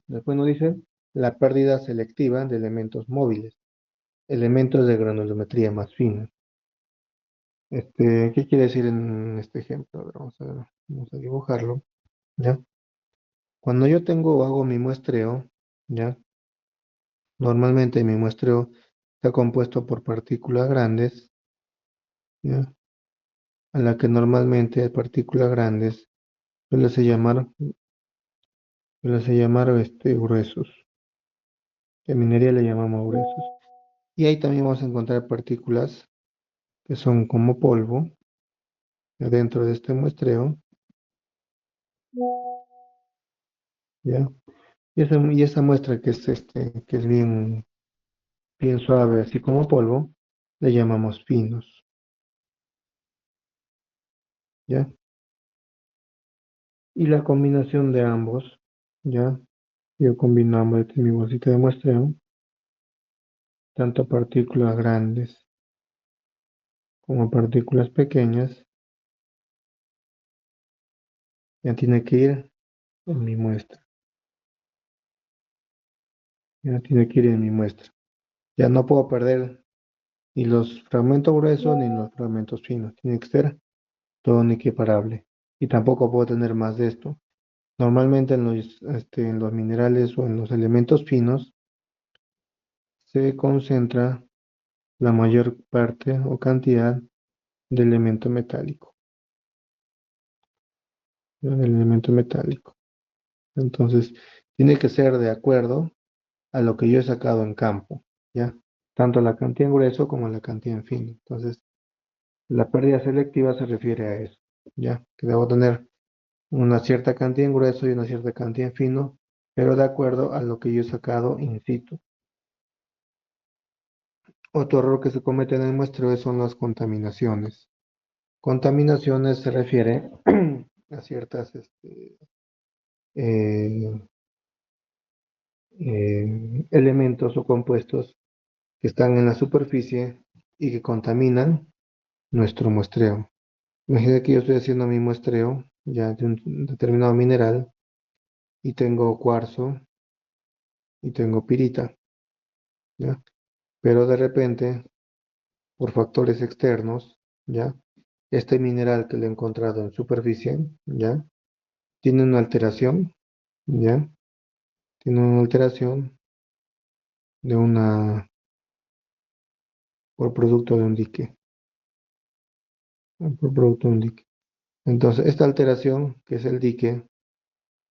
Después nos dice la pérdida selectiva de elementos móviles, elementos de granulometría más fina. ¿Qué quiere decir en este ejemplo? A ver, vamos a dibujarlo, ¿ya? Cuando yo hago mi muestreo, ¿ya? Normalmente mi muestreo está compuesto por partículas grandes, ¿ya? A la que normalmente partículas grandes suele llamar gruesos. En minería le llamamos gruesos. Y ahí también vamos a encontrar partículas que son como polvo dentro de este muestreo, ¿ya? Y esa muestra que es bien, bien suave, así como polvo, le llamamos finos, ¿ya? Y la combinación de ambos, ¿ya? Yo combino ambas en mi bolsita de muestreo, tanto partículas grandes como partículas pequeñas, ya tiene que ir en mi muestra. Ya tiene que ir en mi muestra. Ya no puedo perder ni los fragmentos gruesos ni los fragmentos finos. Tiene que ser todo un equiparable. Y tampoco puedo tener más de esto. Normalmente en los minerales o en los elementos finos se concentra la mayor parte o cantidad de elemento metálico. ¿Ya? Del elemento metálico. Entonces, tiene que ser de acuerdo a lo que yo he sacado en campo, ¿ya? Tanto la cantidad en grueso como la cantidad en fino. Entonces, la pérdida selectiva se refiere a eso, ¿ya? Que debo tener una cierta cantidad en grueso y una cierta cantidad en fino, pero de acuerdo a lo que yo he sacado in situ. Otro error que se comete en el muestreo son las contaminaciones. Contaminaciones se refiere a ciertas eh, elementos o compuestos que están en la superficie y que contaminan nuestro muestreo. Imagina que yo estoy haciendo mi muestreo ya de un determinado mineral y tengo cuarzo y tengo pirita, ¿ya? Pero de repente, por factores externos, ¿ya? Este mineral que lo he encontrado en superficie, ¿ya? Tiene una alteración, ¿ya? Tiene una alteración de una, por producto de un dique, ¿no? Por producto de un dique. Entonces, esta alteración, que es el dique,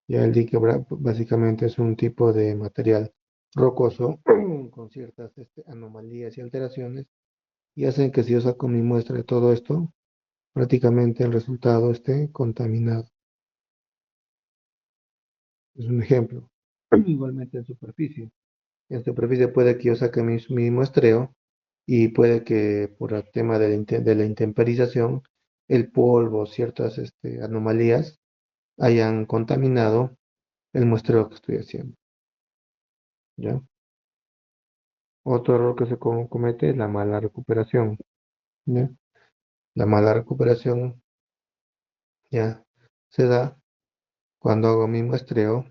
ya el dique básicamente es un tipo de material rocoso con ciertas anomalías y alteraciones y hacen que si yo saco mi muestra de todo esto, prácticamente el resultado esté contaminado. Es un ejemplo. Igualmente en superficie. En superficie puede que yo saque mi muestreo y puede que por el tema de la intemperización, el polvo, ciertas anomalías hayan contaminado el muestreo que estoy haciendo. ¿Ya? Otro error que se comete es la mala recuperación. ¿Ya? La mala recuperación ya se da cuando hago mi muestreo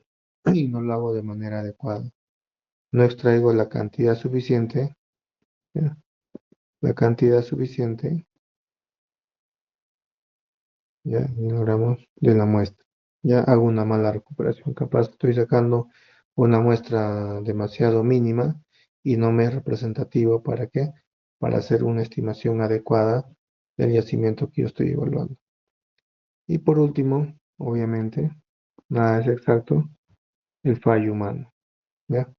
y no lo hago de manera adecuada. No extraigo la cantidad suficiente, ¿ya? La cantidad suficiente, ya, en gramos de la muestra. Ya hago una mala recuperación. Capaz estoy sacando una muestra demasiado mínima y no me es representativo. ¿Para qué? Para hacer una estimación adecuada del yacimiento que yo estoy evaluando. Y por último, obviamente, nada es exacto, el fallo humano, ¿ya?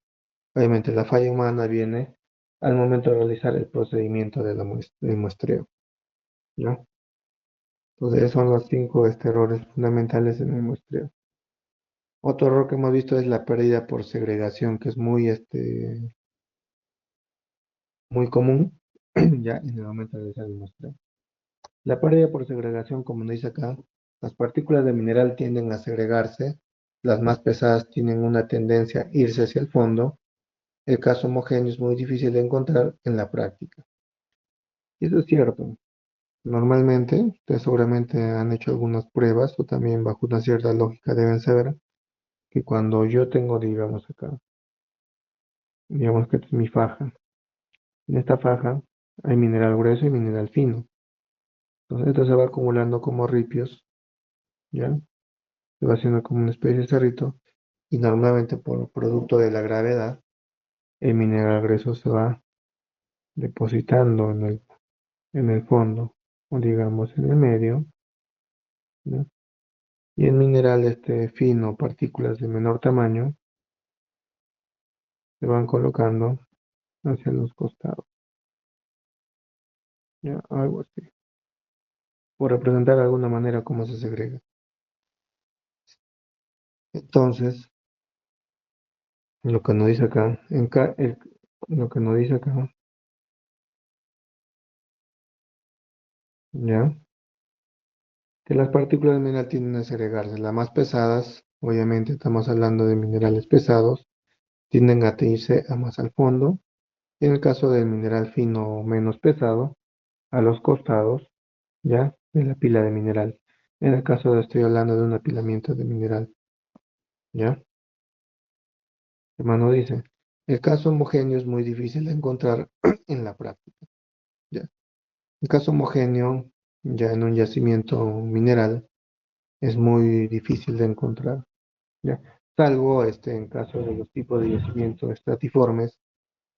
Obviamente la falla humana viene al momento de realizar el procedimiento de del muestreo, ¿ya? Entonces, esos son los cinco errores fundamentales en el muestreo. Otro error que hemos visto es la pérdida por segregación, que es muy común ya en el momento de realizar el muestreo. La pérdida por segregación, como nos dice acá, las partículas de mineral tienden a segregarse, las más pesadas tienen una tendencia a irse hacia el fondo. El caso homogéneo es muy difícil de encontrar en la práctica. Y eso es cierto. Normalmente, ustedes seguramente han hecho algunas pruebas o también bajo una cierta lógica deben saber que cuando yo tengo, digamos acá, digamos que esta es mi faja. En esta faja hay mineral grueso y mineral fino. Entonces esto se va acumulando como ripios, ¿ya? Se va haciendo como una especie de cerrito y normalmente por producto de la gravedad, el mineral grueso se va depositando en el fondo, o digamos en el medio, ¿ya? Y el mineral fino, partículas de menor tamaño, se van colocando hacia los costados, ¿ya? Algo así. Por representar de alguna manera cómo se segrega. Entonces, lo que nos dice acá, lo que nos dice acá, ¿ya? Que las partículas de mineral tienden a segregarse. Las más pesadas obviamente estamos hablando de minerales pesados, tienden a irse a más al fondo. En el caso del mineral fino o menos pesado, a los costados, ¿ya? De la pila de mineral. En el caso de estoy hablando de un apilamiento de mineral, ¿ya? Hermano dice, el caso homogéneo es muy difícil de encontrar en la práctica, ¿ya? El caso homogéneo, ya en un yacimiento mineral, es muy difícil de encontrar, ¿ya? Salvo en caso de los tipos de yacimientos estratiformes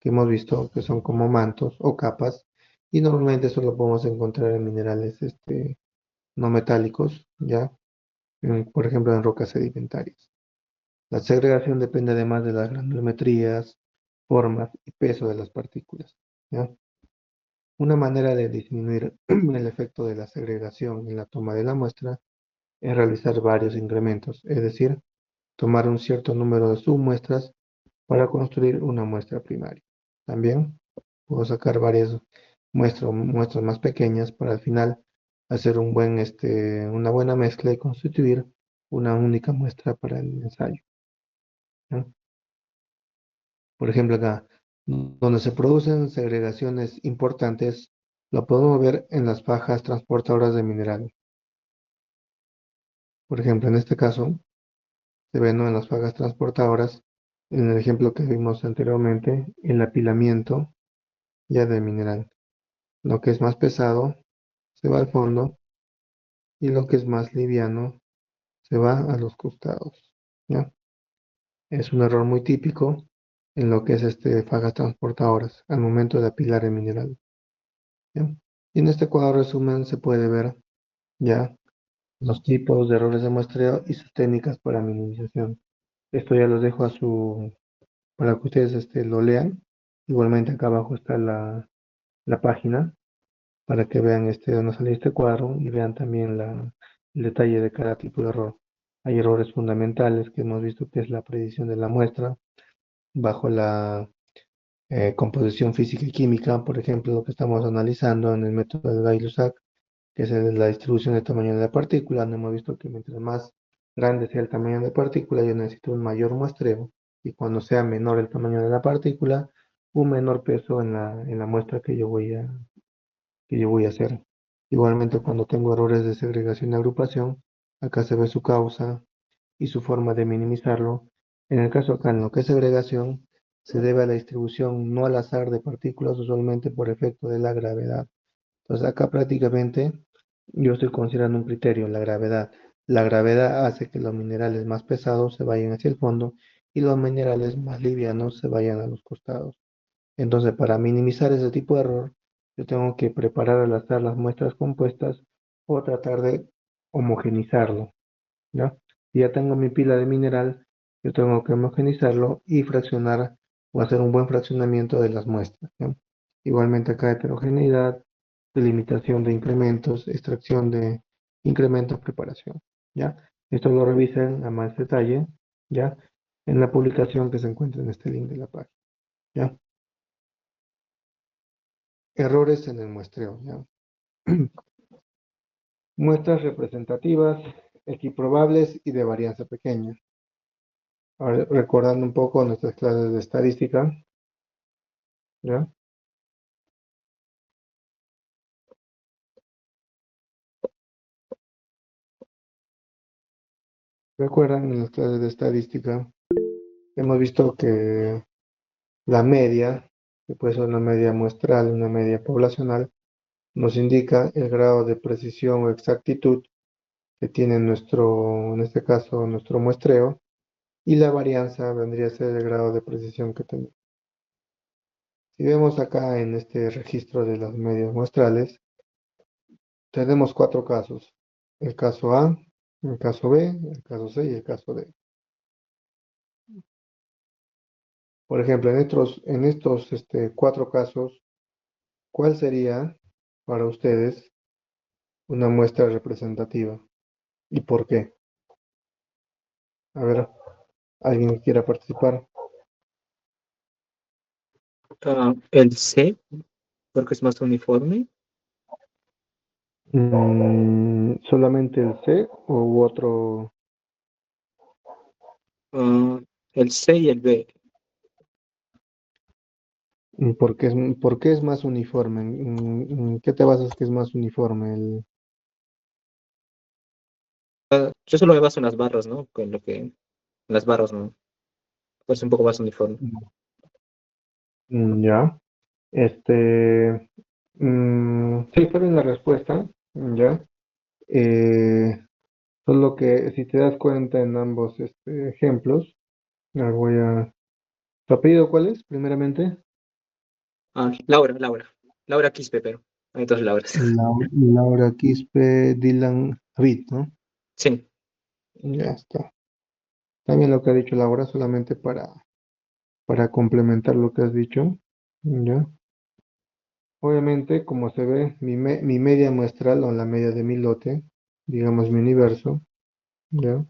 que hemos visto que son como mantos o capas, y normalmente eso lo podemos encontrar en minerales no metálicos, ¿ya? Por ejemplo, en rocas sedimentarias. La segregación depende además de las granulometrías, formas y peso de las partículas, ¿ya? Una manera de disminuir el efecto de la segregación en la toma de la muestra es realizar varios incrementos, es decir, tomar un cierto número de submuestras para construir una muestra primaria. También puedo sacar varias muestras más pequeñas para al final hacer una buena mezcla y constituir una única muestra para el ensayo, ¿no? Por ejemplo, acá, donde se producen segregaciones importantes, lo podemos ver en las fajas transportadoras de mineral. Por ejemplo, en este caso, se ven, ¿no?, en las fajas transportadoras, en el ejemplo que vimos anteriormente, el apilamiento ya del mineral. Lo que es más pesado se va al fondo y lo que es más liviano se va a los costados, ¿ya? Es un error muy típico en lo que es fajas transportadoras al momento de apilar el mineral, ¿ya? Y en este cuadro resumen se puede ver ya los tipos de errores de muestreo y sus técnicas para minimización. Esto ya los dejo para que ustedes lo lean. Igualmente acá abajo está la página para que vean dónde sale este cuadro y vean también el detalle de cada tipo de error. Hay errores fundamentales que hemos visto que es la predicción de la muestra bajo la composición física y química, por ejemplo, lo que estamos analizando en el método de Gay-Lussac, que es la distribución del tamaño de la partícula. No hemos visto que mientras más grande sea el tamaño de la partícula, yo necesito un mayor muestreo, y cuando sea menor el tamaño de la partícula, un menor peso en la muestra que yo voy a hacer. Igualmente, cuando tengo errores de segregación y agrupación, acá se ve su causa y su forma de minimizarlo. En el caso acá, en lo que es segregación, se debe a la distribución no al azar de partículas, usualmente por efecto de la gravedad. Entonces, acá prácticamente yo estoy considerando un criterio, la gravedad. La gravedad hace que los minerales más pesados se vayan hacia el fondo y los minerales más livianos se vayan a los costados. Entonces, para minimizar ese tipo de error, yo tengo que preparar al azar las muestras compuestas o tratar de homogenizarlo, ¿ya? Si ya tengo mi pila de mineral, yo tengo que homogenizarlo y fraccionar o hacer un buen fraccionamiento de las muestras, ¿ya? Igualmente acá heterogeneidad, delimitación de incrementos, extracción de incrementos, preparación, ¿ya? Esto lo revisen a más detalle, ¿ya? En la publicación que se encuentra en este link de la página, ¿ya? Errores en el muestreo, ¿ya? Muestras representativas, equiprobables y de varianza pequeña. Ahora, recordando un poco nuestras clases de estadística, ¿ya? Recuerdan en las clases de estadística, hemos visto que la media, que puede ser una media muestral, una media poblacional, nos indica el grado de precisión o exactitud que tiene en este caso, nuestro muestreo, y la varianza vendría a ser el grado de precisión que tenemos. Si vemos acá en este registro de las medias muestrales, tenemos cuatro casos: el caso A, el caso B, el caso C y el caso D. Por ejemplo, en estos cuatro casos, ¿cuál sería para ustedes una muestra representativa y por qué? A ver, ¿alguien que quiera participar? El C, porque es más uniforme. ¿Solamente el C o u otro? Ah, el C y el B. ¿Por qué es más uniforme? ¿En qué te basas que es más uniforme? Yo solo me baso en las barras, ¿no? Con lo que, en las barras, ¿no? Pues un poco más uniforme. Ya. Este, sí, ¿cuál es la respuesta? Ya. Solo que si te das cuenta en ambos ejemplos, voy a... ¿Tu apellido cuál es, primeramente? Ah, Laura. Laura Quispe, pero hay dos Lauras. Laura Quispe, Dylan Reed, ¿no? Sí. Ya está. También lo que ha dicho Laura, solamente para complementar lo que has dicho. Ya. Obviamente, como se ve, mi media muestral o la media de mi lote, digamos mi universo, ya.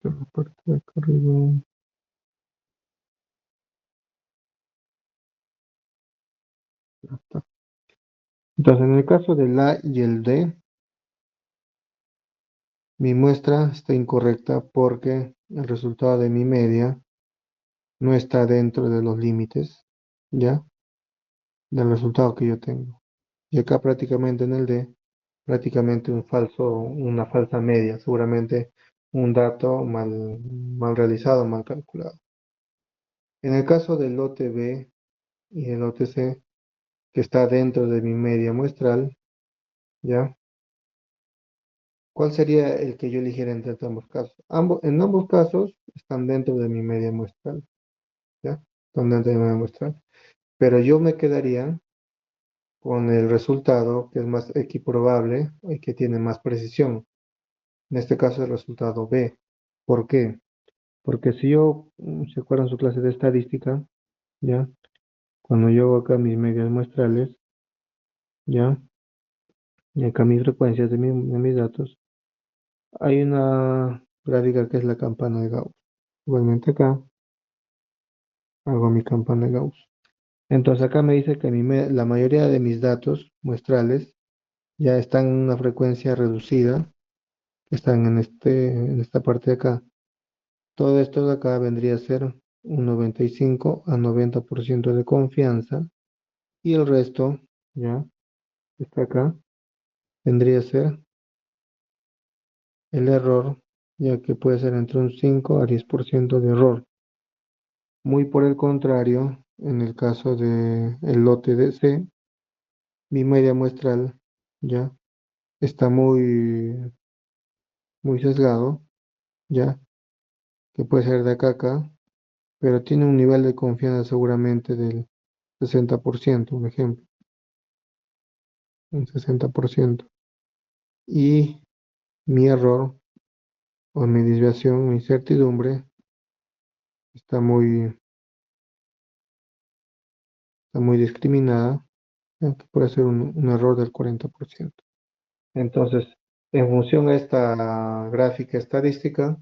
La parte de acá arriba, ya está. Entonces, en el caso del A y el D, mi muestra está incorrecta porque el resultado de mi media no está dentro de los límites, ¿ya? Del resultado que yo tengo. Y acá prácticamente en el D, prácticamente una falsa media, seguramente un dato mal realizado, mal calculado. En el caso del lote B y el lote C, que está dentro de mi media muestral, ¿ya? ¿Cuál sería el que yo eligiera entre ambos casos? En ambos casos están dentro de mi media muestral, ¿ya? Están dentro de mi media muestral. Pero yo me quedaría con el resultado que es más equiprobable y que tiene más precisión. En este caso, el resultado B. ¿Por qué? Porque si yo, se acuerdan su clase de estadística, ¿ya? Cuando yo hago acá mis medias muestrales, ¿ya? Y acá mis frecuencias de mis datos, hay una gráfica que es la campana de Gauss. Igualmente acá hago mi campana de Gauss. Entonces acá me dice que la mayoría de mis datos muestrales ya están en una frecuencia reducida, están en esta parte de acá. Todo esto de acá vendría a ser un 95 a 90% de confianza y el resto, ya, está acá, vendría a ser el error, ya que puede ser entre un 5 a 10% de error. Muy por el contrario, en el caso de el lote de C, mi media muestral, ya, está muy sesgado, ya, que puede ser de acá a acá, pero tiene un nivel de confianza seguramente del 60%, un ejemplo, un 60%. Y mi error o mi desviación, mi incertidumbre, está muy discriminada, que puede ser un error del 40%. Entonces, en función a esta gráfica estadística,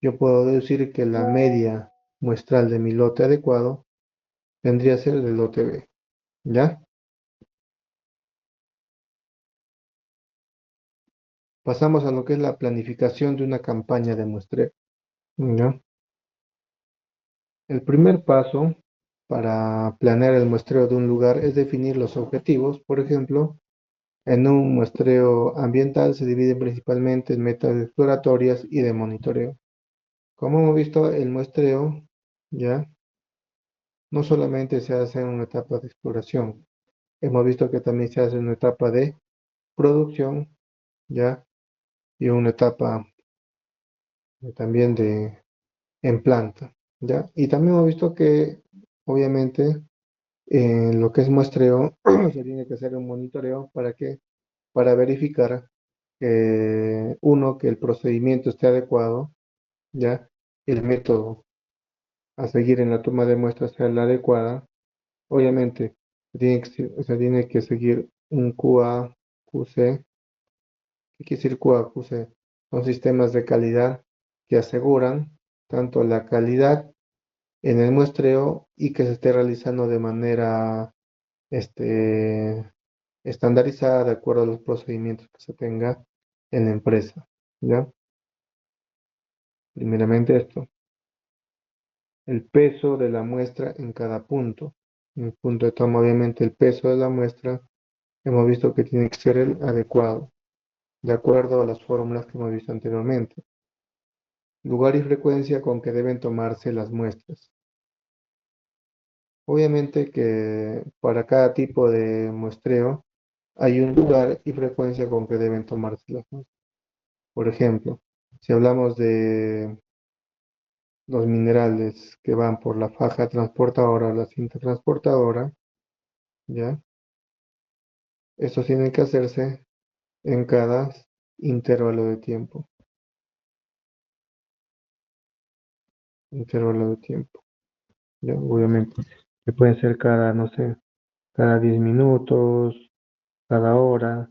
yo puedo deducir que la media muestral de mi lote adecuado vendría a ser el lote B. ¿Ya? Pasamos a lo que es la planificación de una campaña de muestreo. ¿Ya? El primer paso para planear el muestreo de un lugar es definir los objetivos. Por ejemplo, en un muestreo ambiental se divide principalmente en metas exploratorias y de monitoreo. Como hemos visto, el muestreo ya no solamente se hace en una etapa de exploración, hemos visto que también se hace en una etapa de producción ya y una etapa también de en planta, ¿ya? Y también hemos visto que, obviamente, en lo que es muestreo, se tiene que hacer un monitoreo para que, para verificar que el procedimiento esté adecuado, ¿ya? El método a seguir en la toma de muestras sea la adecuada. Obviamente, se tiene que seguir un QA, QC. ¿Qué quiere decir QA, QC? Son sistemas de calidad que aseguran tanto la calidad en el muestreo y que se esté realizando de manera este, estandarizada de acuerdo a los procedimientos que se tenga en la empresa, ¿ya? Primeramente esto, el peso de la muestra en cada punto. En el punto de toma, obviamente, el peso de la muestra hemos visto que tiene que ser el adecuado, de acuerdo a las fórmulas que hemos visto anteriormente. Lugar y frecuencia con que deben tomarse las muestras. Obviamente que para cada tipo de muestreo hay un lugar y frecuencia con que deben tomarse las muestras. Por ejemplo, si hablamos de los minerales que van por la faja transportadora o la cinta transportadora, ¿ya? Estos tienen que hacerse en cada intervalo de tiempo. Intervalo de tiempo, ¿ya? Obviamente, que pueden ser cada, no sé, cada 10 minutos, cada hora,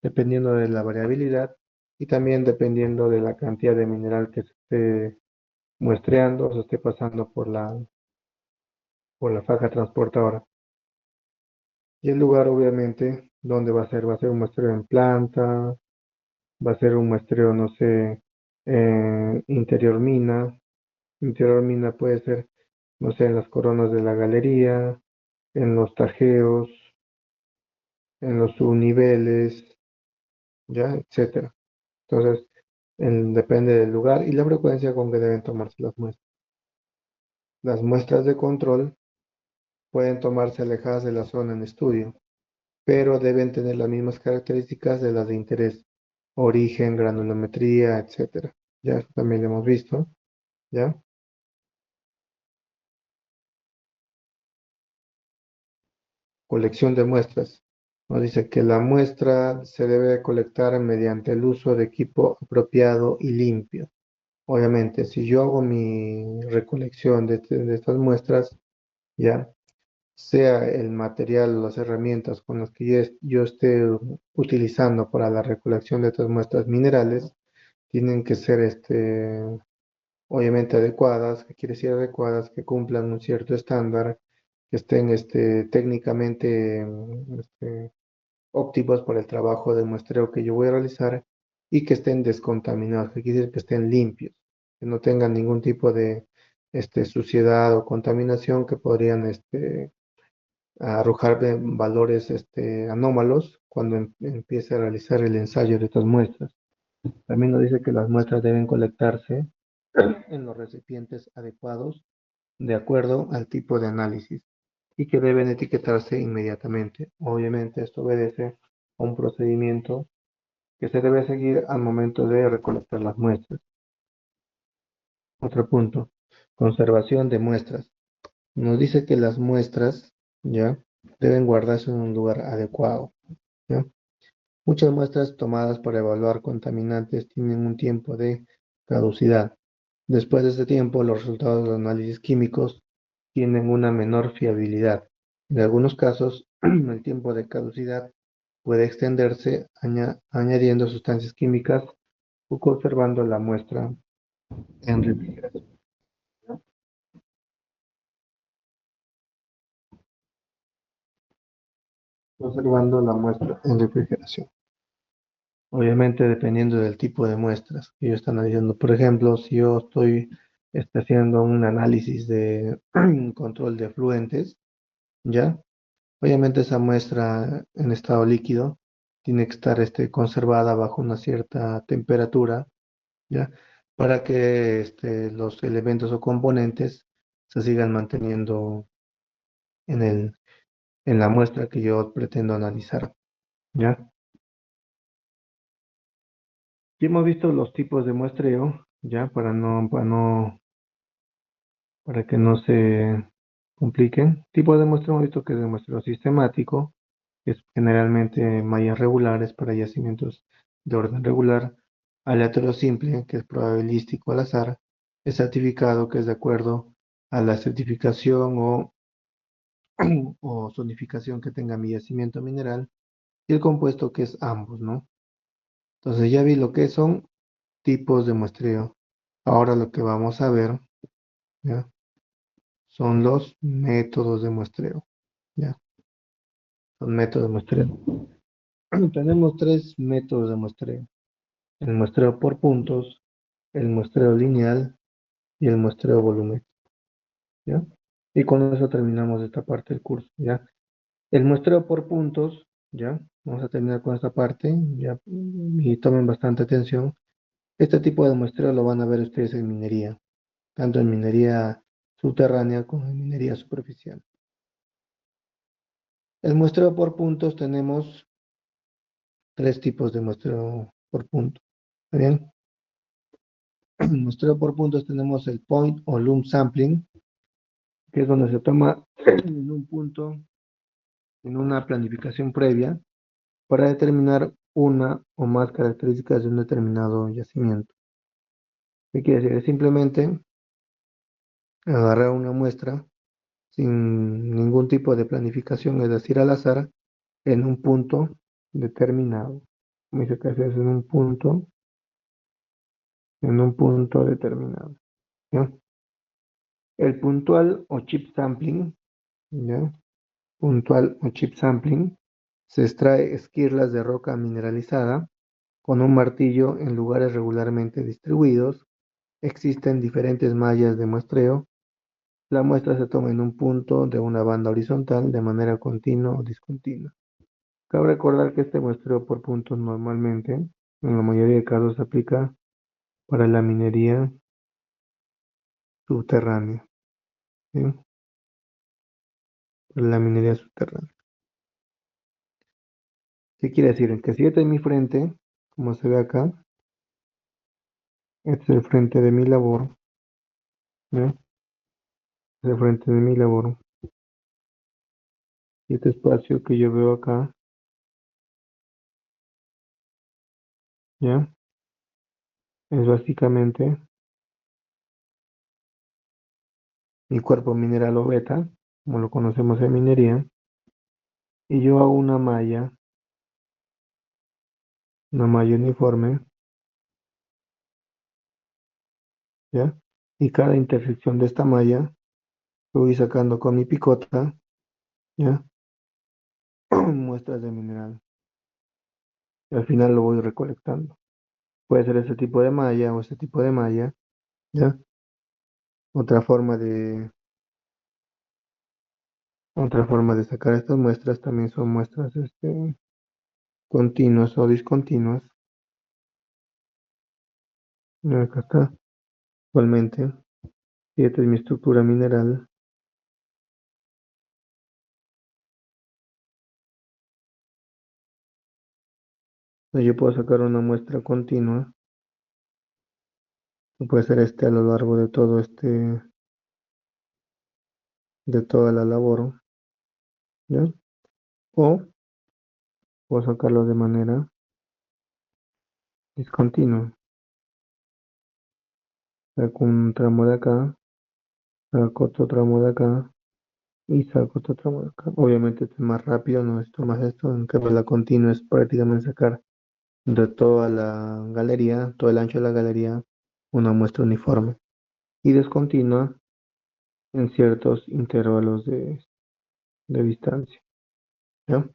dependiendo de la variabilidad y también dependiendo de la cantidad de mineral que se esté muestreando o se esté pasando por la faja transportadora. Y el lugar, obviamente, donde va a ser un muestreo en planta, va a ser un muestreo, no sé, en interior mina. Interior mina puede ser, no sé, en las coronas de la galería, en los tajeos, en los subniveles, ya, etcétera. Entonces, depende del lugar y la frecuencia con que deben tomarse las muestras. Las muestras de control pueden tomarse alejadas de la zona en estudio, pero deben tener las mismas características de las de interés, origen, granulometría, etcétera. Ya eso también lo hemos visto, ¿ya? Colección de muestras. Nos dice que la muestra se debe colectar mediante el uso de equipo apropiado y limpio. Obviamente, si yo hago mi recolección de estas muestras, ya sea el material o las herramientas con las que yo esté utilizando para la recolección de estas muestras minerales, tienen que ser obviamente adecuadas, que quiere decir adecuadas, que cumplan un cierto estándar, que estén técnicamente óptimos para el trabajo de muestreo que yo voy a realizar y que estén descontaminados, que quiere decir que estén limpios, que no tengan ningún tipo de suciedad o contaminación que podrían arrojar valores anómalos cuando empiece a realizar el ensayo de estas muestras. También nos dice que las muestras deben colectarse en los recipientes adecuados de acuerdo al tipo de análisis y que deben etiquetarse inmediatamente. Obviamente esto obedece a un procedimiento que se debe seguir al momento de recolectar las muestras. Otro punto, conservación de muestras. Nos dice que las muestras ya deben guardarse en un lugar adecuado. ¿Ya? Muchas muestras tomadas para evaluar contaminantes tienen un tiempo de caducidad. Después de este tiempo, los resultados de los análisis químicos tienen una menor fiabilidad. En algunos casos, el tiempo de caducidad puede extenderse añadiendo sustancias químicas o conservando la muestra en refrigeración. Conservando la muestra en refrigeración. Obviamente dependiendo del tipo de muestras que yo estoy analizando. Por ejemplo, si yo estoy haciendo un análisis de control de fluentes, ¿ya? Obviamente esa muestra en estado líquido tiene que estar conservada bajo una cierta temperatura, ¿ya? Para que los elementos o componentes se sigan manteniendo en en la muestra que yo pretendo analizar, ¿ya? Ya hemos visto los tipos de muestreo, ya, para que no se compliquen. Tipo de muestreo, hemos visto que es de muestreo sistemático, que es generalmente mallas regulares para yacimientos de orden regular, aleatorio simple, que es probabilístico al azar, estratificado, que es de acuerdo a la certificación o zonificación que tenga mi yacimiento mineral, y el compuesto, que es ambos, ¿no? Entonces ya vi lo que son tipos de muestreo. Ahora lo que vamos a ver, ¿ya? Son los métodos de muestreo, ¿ya? Son métodos de muestreo. Tenemos tres métodos de muestreo. el muestreo por puntos, el muestreo lineal y el muestreo volumétrico, ¿ya? Y con eso terminamos esta parte del curso, ¿ya? El muestreo por puntos, ¿ya? Vamos a terminar con esta parte, ¿ya? Y tomen bastante atención. Este tipo de muestreo lo van a ver ustedes en minería, tanto en minería subterránea como en minería superficial. El muestreo por puntos tenemos tres tipos de muestreo por punto. ¿Está bien? El muestreo por puntos tenemos el point o lump sampling, que es donde se toma en un punto, en una planificación previa, para determinar una o más características de un determinado yacimiento. ¿Qué quiere decir? Es simplemente agarrar una muestra sin ningún tipo de planificación, es decir, al azar, en un punto determinado. Como dice que es en un punto determinado, ¿ya? El puntual o chip sampling, ¿ya? Puntual o chip sampling, se extrae esquirlas de roca mineralizada con un martillo en lugares regularmente distribuidos. Existen diferentes mallas de muestreo. La muestra se toma en un punto de una banda horizontal de manera continua o discontinua. Cabe recordar que este muestreo por puntos normalmente, en la mayoría de casos, se aplica para la minería subterránea, ¿sí? Para la minería subterránea. ¿Qué quiere decir? Que si este es mi frente, como se ve acá, este es el frente de mi labor, ¿ya? Este es el frente de mi labor. Y este espacio que yo veo acá, ¿ya? Es básicamente mi cuerpo mineral o beta, como lo conocemos en minería, y yo hago una malla uniforme, ¿ya? Y cada intersección de esta malla lo voy sacando con mi picota, ¿ya? Muestras de mineral. Y al final lo voy recolectando. Puede ser este tipo de malla o este tipo de malla, ¿ya? Otra forma de, otra forma de sacar estas muestras también son muestras continuas o discontinuas. Mira, acá está, actualmente. Y esta es mi estructura mineral. Yo puedo sacar una muestra continua, que puede ser a lo largo de todo de toda la labor, ¿ya? O puedo sacarlo de manera discontinua. Saco un tramo de acá, saco otro tramo de acá y saco otro tramo de acá. Obviamente esto es más rápido, no esto más esto. En cambio la continua es prácticamente sacar de toda la galería, todo el ancho de la galería, una muestra uniforme. Y discontinua en ciertos intervalos de distancia, ¿ya?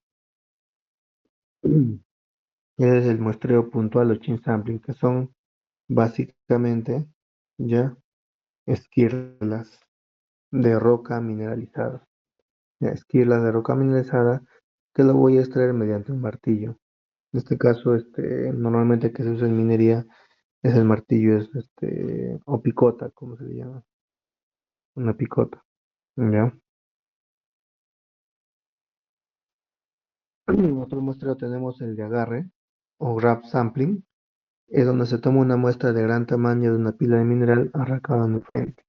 Ese es el muestreo puntual o chin sampling, que son básicamente ya esquirlas de roca mineralizada. Ya, esquirlas de roca mineralizada que lo voy a extraer mediante un martillo. En este caso, normalmente que se usa en minería es el martillo, es o picota, como se le llama, una picota, ¿ya? Otro muestreo tenemos el de agarre o grab sampling, es donde se toma una muestra de gran tamaño de una pila de mineral arrancada en el frente.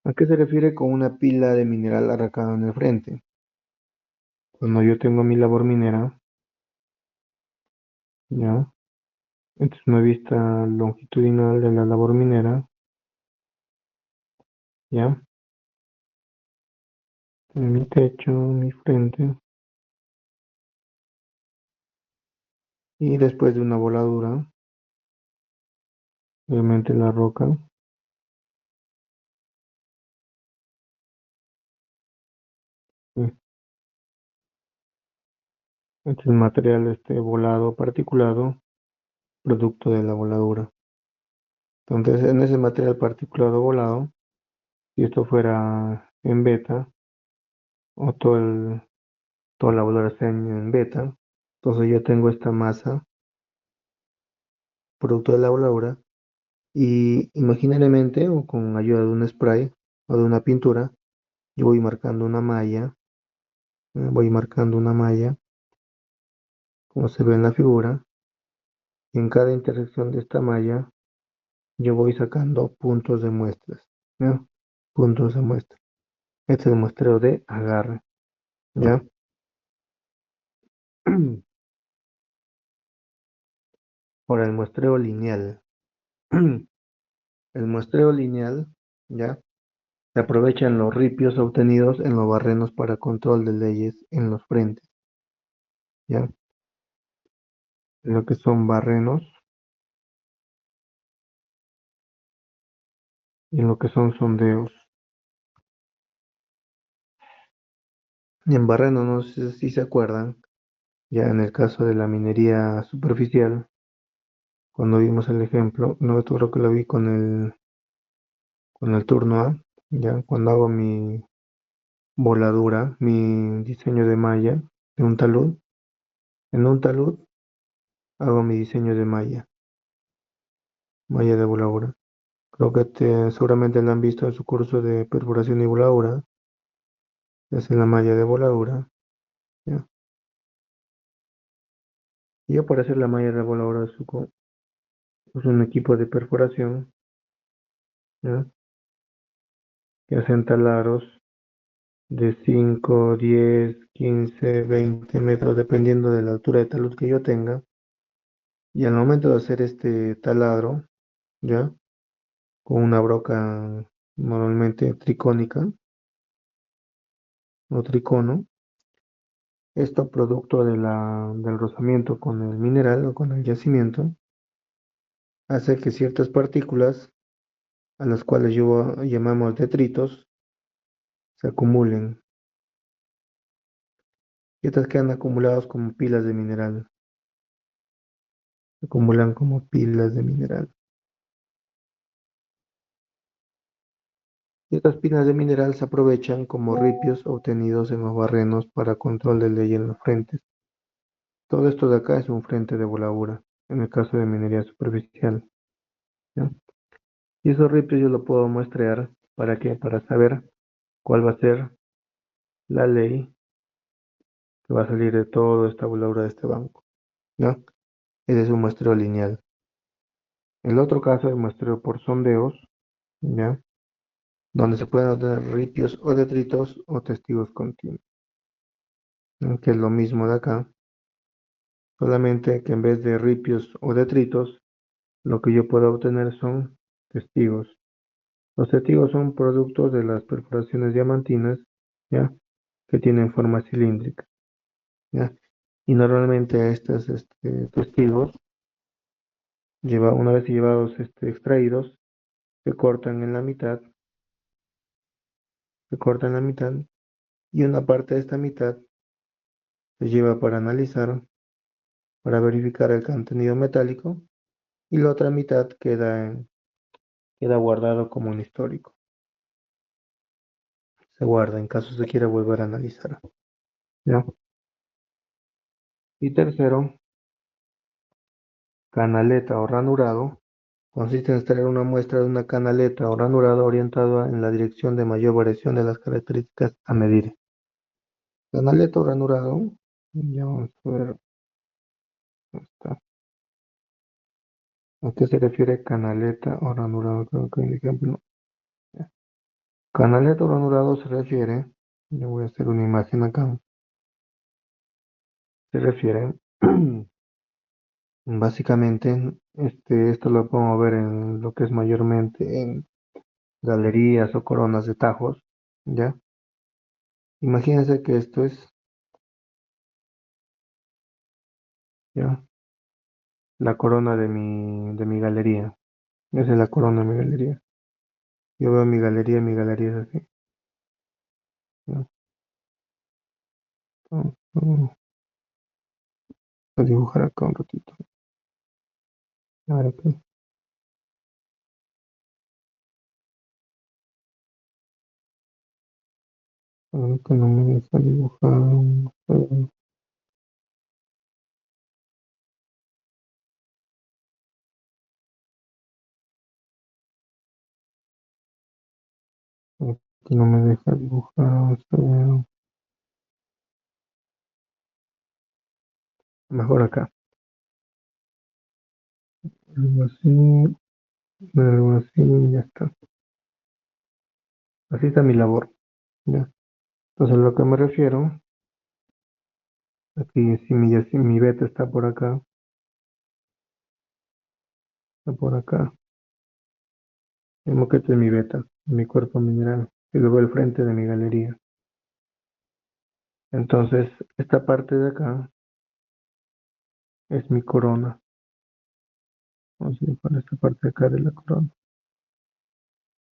¿A qué se refiere con una pila de mineral arrancada en el frente? Cuando yo tengo mi labor minera, ¿ya? Esta es una vista longitudinal de la labor minera, ¿ya? En mi techo, mi frente, y después de una voladura, obviamente la roca, ¿sí? Este es material volado, particulado, producto de la voladura. Entonces, en ese material particulado volado, si esto fuera en beta, o toda la voladura está en beta, entonces yo tengo esta masa, producto de la voladura, y imaginariamente, o con ayuda de un spray o de una pintura, yo voy marcando una malla, como se ve en la figura, y en cada intersección de esta malla, yo voy sacando puntos de muestras, ¿ya? Puntos de muestra. Este es el muestreo de agarre, ¿ya? Ahora el muestreo lineal. El muestreo lineal, ¿ya? Se aprovechan los ripios obtenidos en los barrenos para control de leyes en los frentes, ¿ya? Lo que son barrenos y lo que son sondeos. Y en barrenos, no sé si se acuerdan, ya en el caso de la minería superficial, cuando vimos el ejemplo, no, esto creo que lo vi con el turno A, ya cuando hago mi voladura, mi diseño de malla de un talud, en un talud hago mi diseño de malla de voladura. Creo que seguramente lo han visto en su curso de perforación y voladura, es en la malla de voladura, ya. Y yo para hacer la malla de voladura uso un equipo de perforación, ya, que hacen taladros de 5, 10, 15, 20 metros, dependiendo de la altura de talud que yo tenga. Y al momento de hacer este taladro, ya, con una broca normalmente tricónica o tricono, esto producto del rozamiento con el mineral o con el yacimiento, hace que ciertas partículas, a las cuales llamamos detritos, se acumulen. Y estas quedan acumuladas como pilas de mineral. Se acumulan como pilas de mineral. Y estas pilas de mineral se aprovechan como ripios obtenidos en los barrenos para control de ley en los frentes. Todo esto de acá es un frente de voladura, en el caso de minería superficial, ¿ya? Y esos ripios yo lo puedo muestrear, ¿para qué? Para saber cuál va a ser la ley que va a salir de toda esta voladura de este banco, ¿ya? Ese es un muestreo lineal. El otro caso es muestreo por sondeos, ¿ya? Donde se pueden obtener ripios o detritos o testigos continuos, ¿no? Que es lo mismo de acá, solamente que en vez de ripios o detritos, lo que yo puedo obtener son testigos. Los testigos son productos de las perforaciones diamantinas, ¿ya? Que tienen forma cilíndrica, ¿ya? Y normalmente a estos testigos, una vez llevados extraídos, se cortan en la mitad, se cortan la mitad, y una parte de esta mitad se lleva para analizar, para verificar el contenido metálico, y la otra mitad queda guardado como un histórico. Se guarda en caso se quiera volver a analizar, ¿ya? Y tercero, canaleta o ranurado. Consiste en extraer una muestra de una canaleta o ranurado orientada en la dirección de mayor variación de las características a medir. Canaleta o ranurado, ya vamos a ver, ¿dónde está? ¿A qué se refiere canaleta o ranurado? Creo que el ejemplo. Ya. Canaleta o ranurado se refiere, le voy a hacer una imagen acá, se refiere, básicamente, esto lo podemos ver en lo que es mayormente en galerías o coronas de tajos, ¿ya? Imagínense que esto es, ¿ya? La corona de mi galería. Esa es la corona de mi galería. Yo veo mi galería es así, ¿no? Vamos a dibujar acá un ratito. A ver aquí. Ahora que no me deja dibujar. Que no me deja dibujar. Vamos a ver. Mejor acá. Algo así, y ya está. Así está mi labor. ¿Ya? Entonces, a lo que me refiero, aquí si mi beta está por acá. El moquete es mi beta, mi cuerpo mineral. Y luego el frente de mi galería. Entonces, esta parte de acá es mi corona. Vamos a dibujar esta parte de acá de la corona.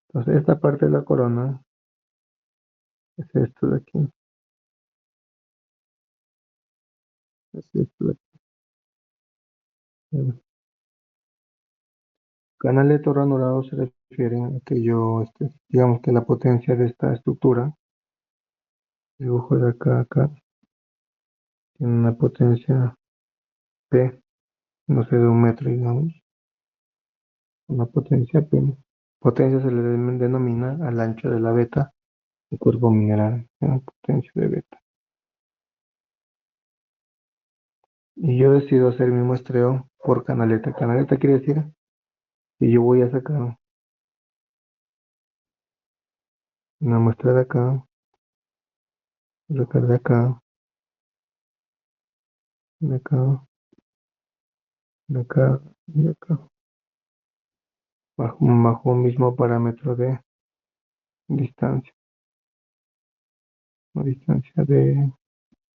Entonces, esta parte de la corona es esto de aquí. Es esto de aquí. Canaleto ranurado se refiere a que yo, digamos que la potencia de esta estructura, dibujo de acá a acá, tiene una potencia P, no sé, de 1 metro, digamos, una potencia P. Potencia se le denomina al ancho de la beta del cuerpo mineral, una potencia de beta. Y yo decido hacer mi muestreo por canaleta. Canaleta quiere decir que yo voy a sacar una muestra de acá, sacar de acá, de acá, de acá, bajo un mismo parámetro de distancia, o distancia de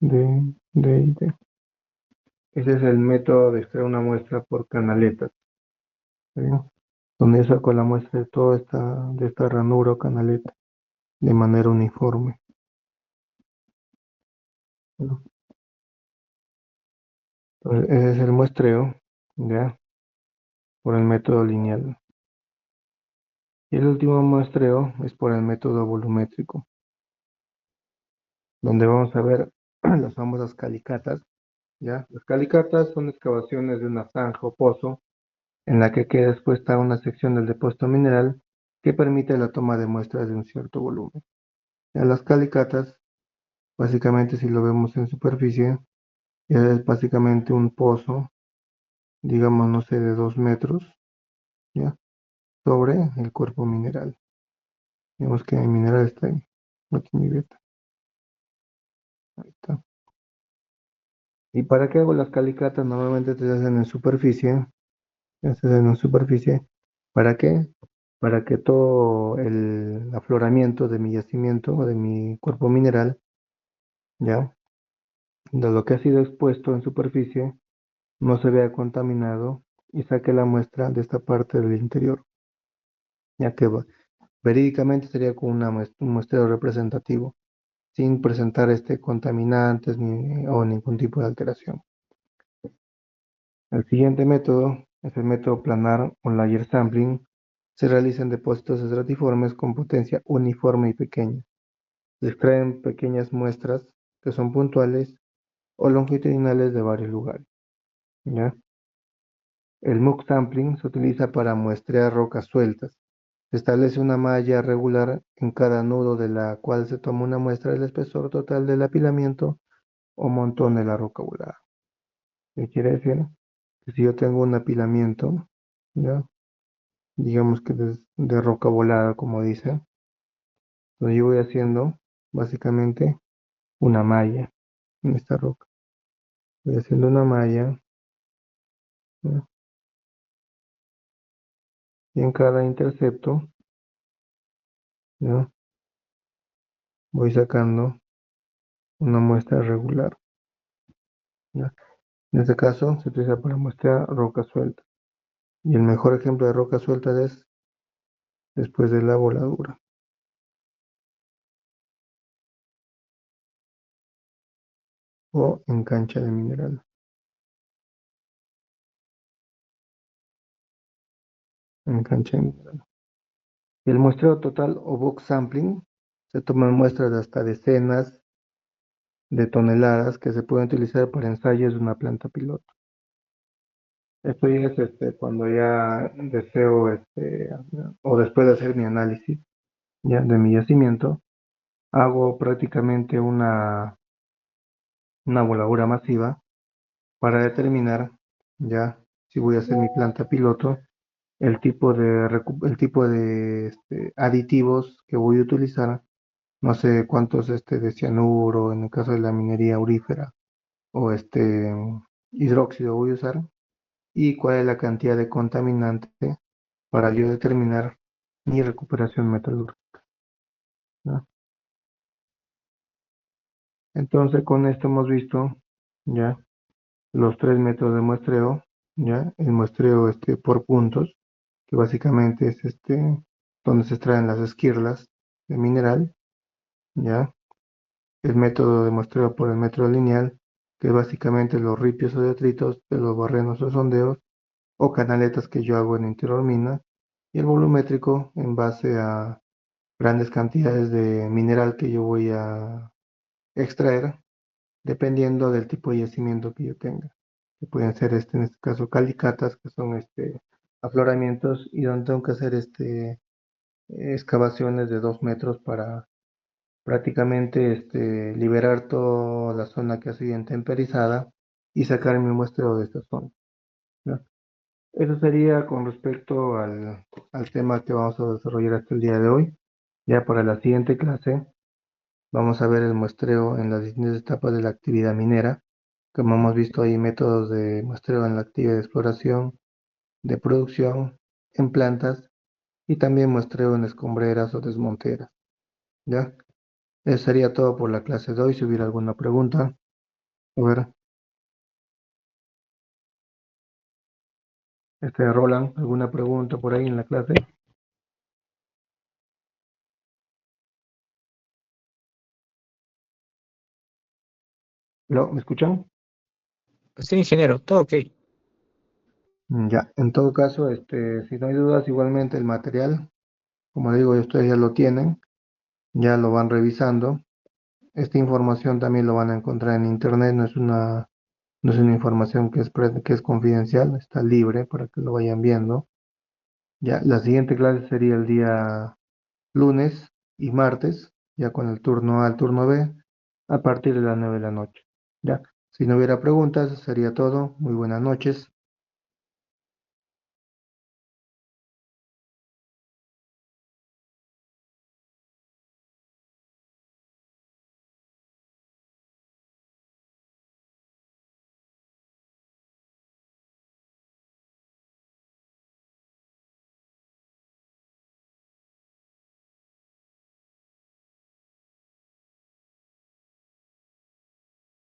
y de. Ese es el método de extraer una muestra por canaletas, ¿sí? Donde yo saco la muestra de esta ranura o canaleta de manera uniforme, ¿no? Entonces, ese es el muestreo, ¿ya? Por el método lineal. Y el último muestreo es por el método volumétrico, donde vamos a ver las famosas calicatas, ¿ya? Las calicatas son excavaciones de una zanja o pozo en la que queda expuesta una sección del depósito mineral que permite la toma de muestras de un cierto volumen. Ya las calicatas, básicamente si lo vemos en superficie, es básicamente un pozo, digamos, no sé, de 2 metros, ¿ya? Sobre el cuerpo mineral. Digamos que el mineral está ahí, aquí mi beta, ahí está. ¿Y para qué hago las calicatas? Normalmente se hacen en superficie, se hacen en superficie. ¿Para qué? Para que todo el afloramiento de mi yacimiento o de mi cuerpo mineral, ¿ya? De lo que ha sido expuesto en superficie, no se vea contaminado y saque la muestra de esta parte del interior, ya que verídicamente sería con un muestreo representativo, sin presentar contaminantes o ningún tipo de alteración. El siguiente método es el método planar o layer sampling. Se realiza en depósitos estratiformes con potencia uniforme y pequeña. Se extraen pequeñas muestras que son puntuales o longitudinales de varios lugares, ¿ya? El muck sampling se utiliza para muestrear rocas sueltas. Se establece una malla regular en cada nudo de la cual se toma una muestra del espesor total del apilamiento o montón de la roca volada. ¿Qué quiere decir? Que si yo tengo un apilamiento, ¿ya? Digamos que de roca volada, como dice, entonces yo voy haciendo básicamente una malla en esta roca. Voy haciendo una malla, ¿ya? Y en cada intercepto, ¿ya? Voy sacando una muestra regular, ¿ya? En este caso se utiliza para muestrear roca suelta. Y el mejor ejemplo de roca suelta es después de la voladura o en cancha de mineral. en cancha mineral. El muestreo total o box sampling se toman muestras de hasta decenas de toneladas que se pueden utilizar para ensayos de una planta piloto. Esto ya es cuando ya deseo o después de hacer mi análisis ya de mi yacimiento, hago prácticamente una voladura masiva para determinar ya si voy a hacer mi planta piloto, el tipo de aditivos que voy a utilizar, no sé cuántos de cianuro en el caso de la minería aurífera o hidróxido voy a usar y cuál es la cantidad de contaminante para yo determinar mi recuperación metalúrgica, ¿no? Entonces con esto hemos visto ya los tres métodos de muestreo, ya el muestreo por puntos, que básicamente es donde se extraen las esquirlas de mineral, ya el método de muestreo por el método lineal, que es básicamente los ripios o detritos de los barrenos o sondeos o canaletas que yo hago en interior mina, y el volumétrico en base a grandes cantidades de mineral que yo voy a extraer dependiendo del tipo de yacimiento que yo tenga. Que pueden ser en este caso calicatas, que son afloramientos y donde tengo que hacer excavaciones de 2 metros para prácticamente liberar toda la zona que ha sido intemperizada y sacar mi muestreo de esta zona, ¿no? Eso sería con respecto al tema que vamos a desarrollar hasta el día de hoy. Ya para la siguiente clase vamos a ver el muestreo en las distintas etapas de la actividad minera. Como hemos visto, hay métodos de muestreo en la actividad de exploración, de producción, en plantas y también muestreo en escombreras o desmonteras. ¿Ya? Eso sería todo por la clase de hoy. Si hubiera alguna pregunta, a ver, Roland, ¿alguna pregunta por ahí en la clase? ¿No? ¿Me escuchan? Sí, ingeniero, todo ok. Ya, en todo caso, si no hay dudas, igualmente el material, como digo, ustedes ya lo tienen, ya lo van revisando. Esta información también lo van a encontrar en internet, no es una información que es confidencial, está libre para que lo vayan viendo. Ya, la siguiente clase sería el día lunes y martes, ya con el turno A al turno B, a partir de las 9 de la noche. Ya, si no hubiera preguntas, sería todo. Muy buenas noches.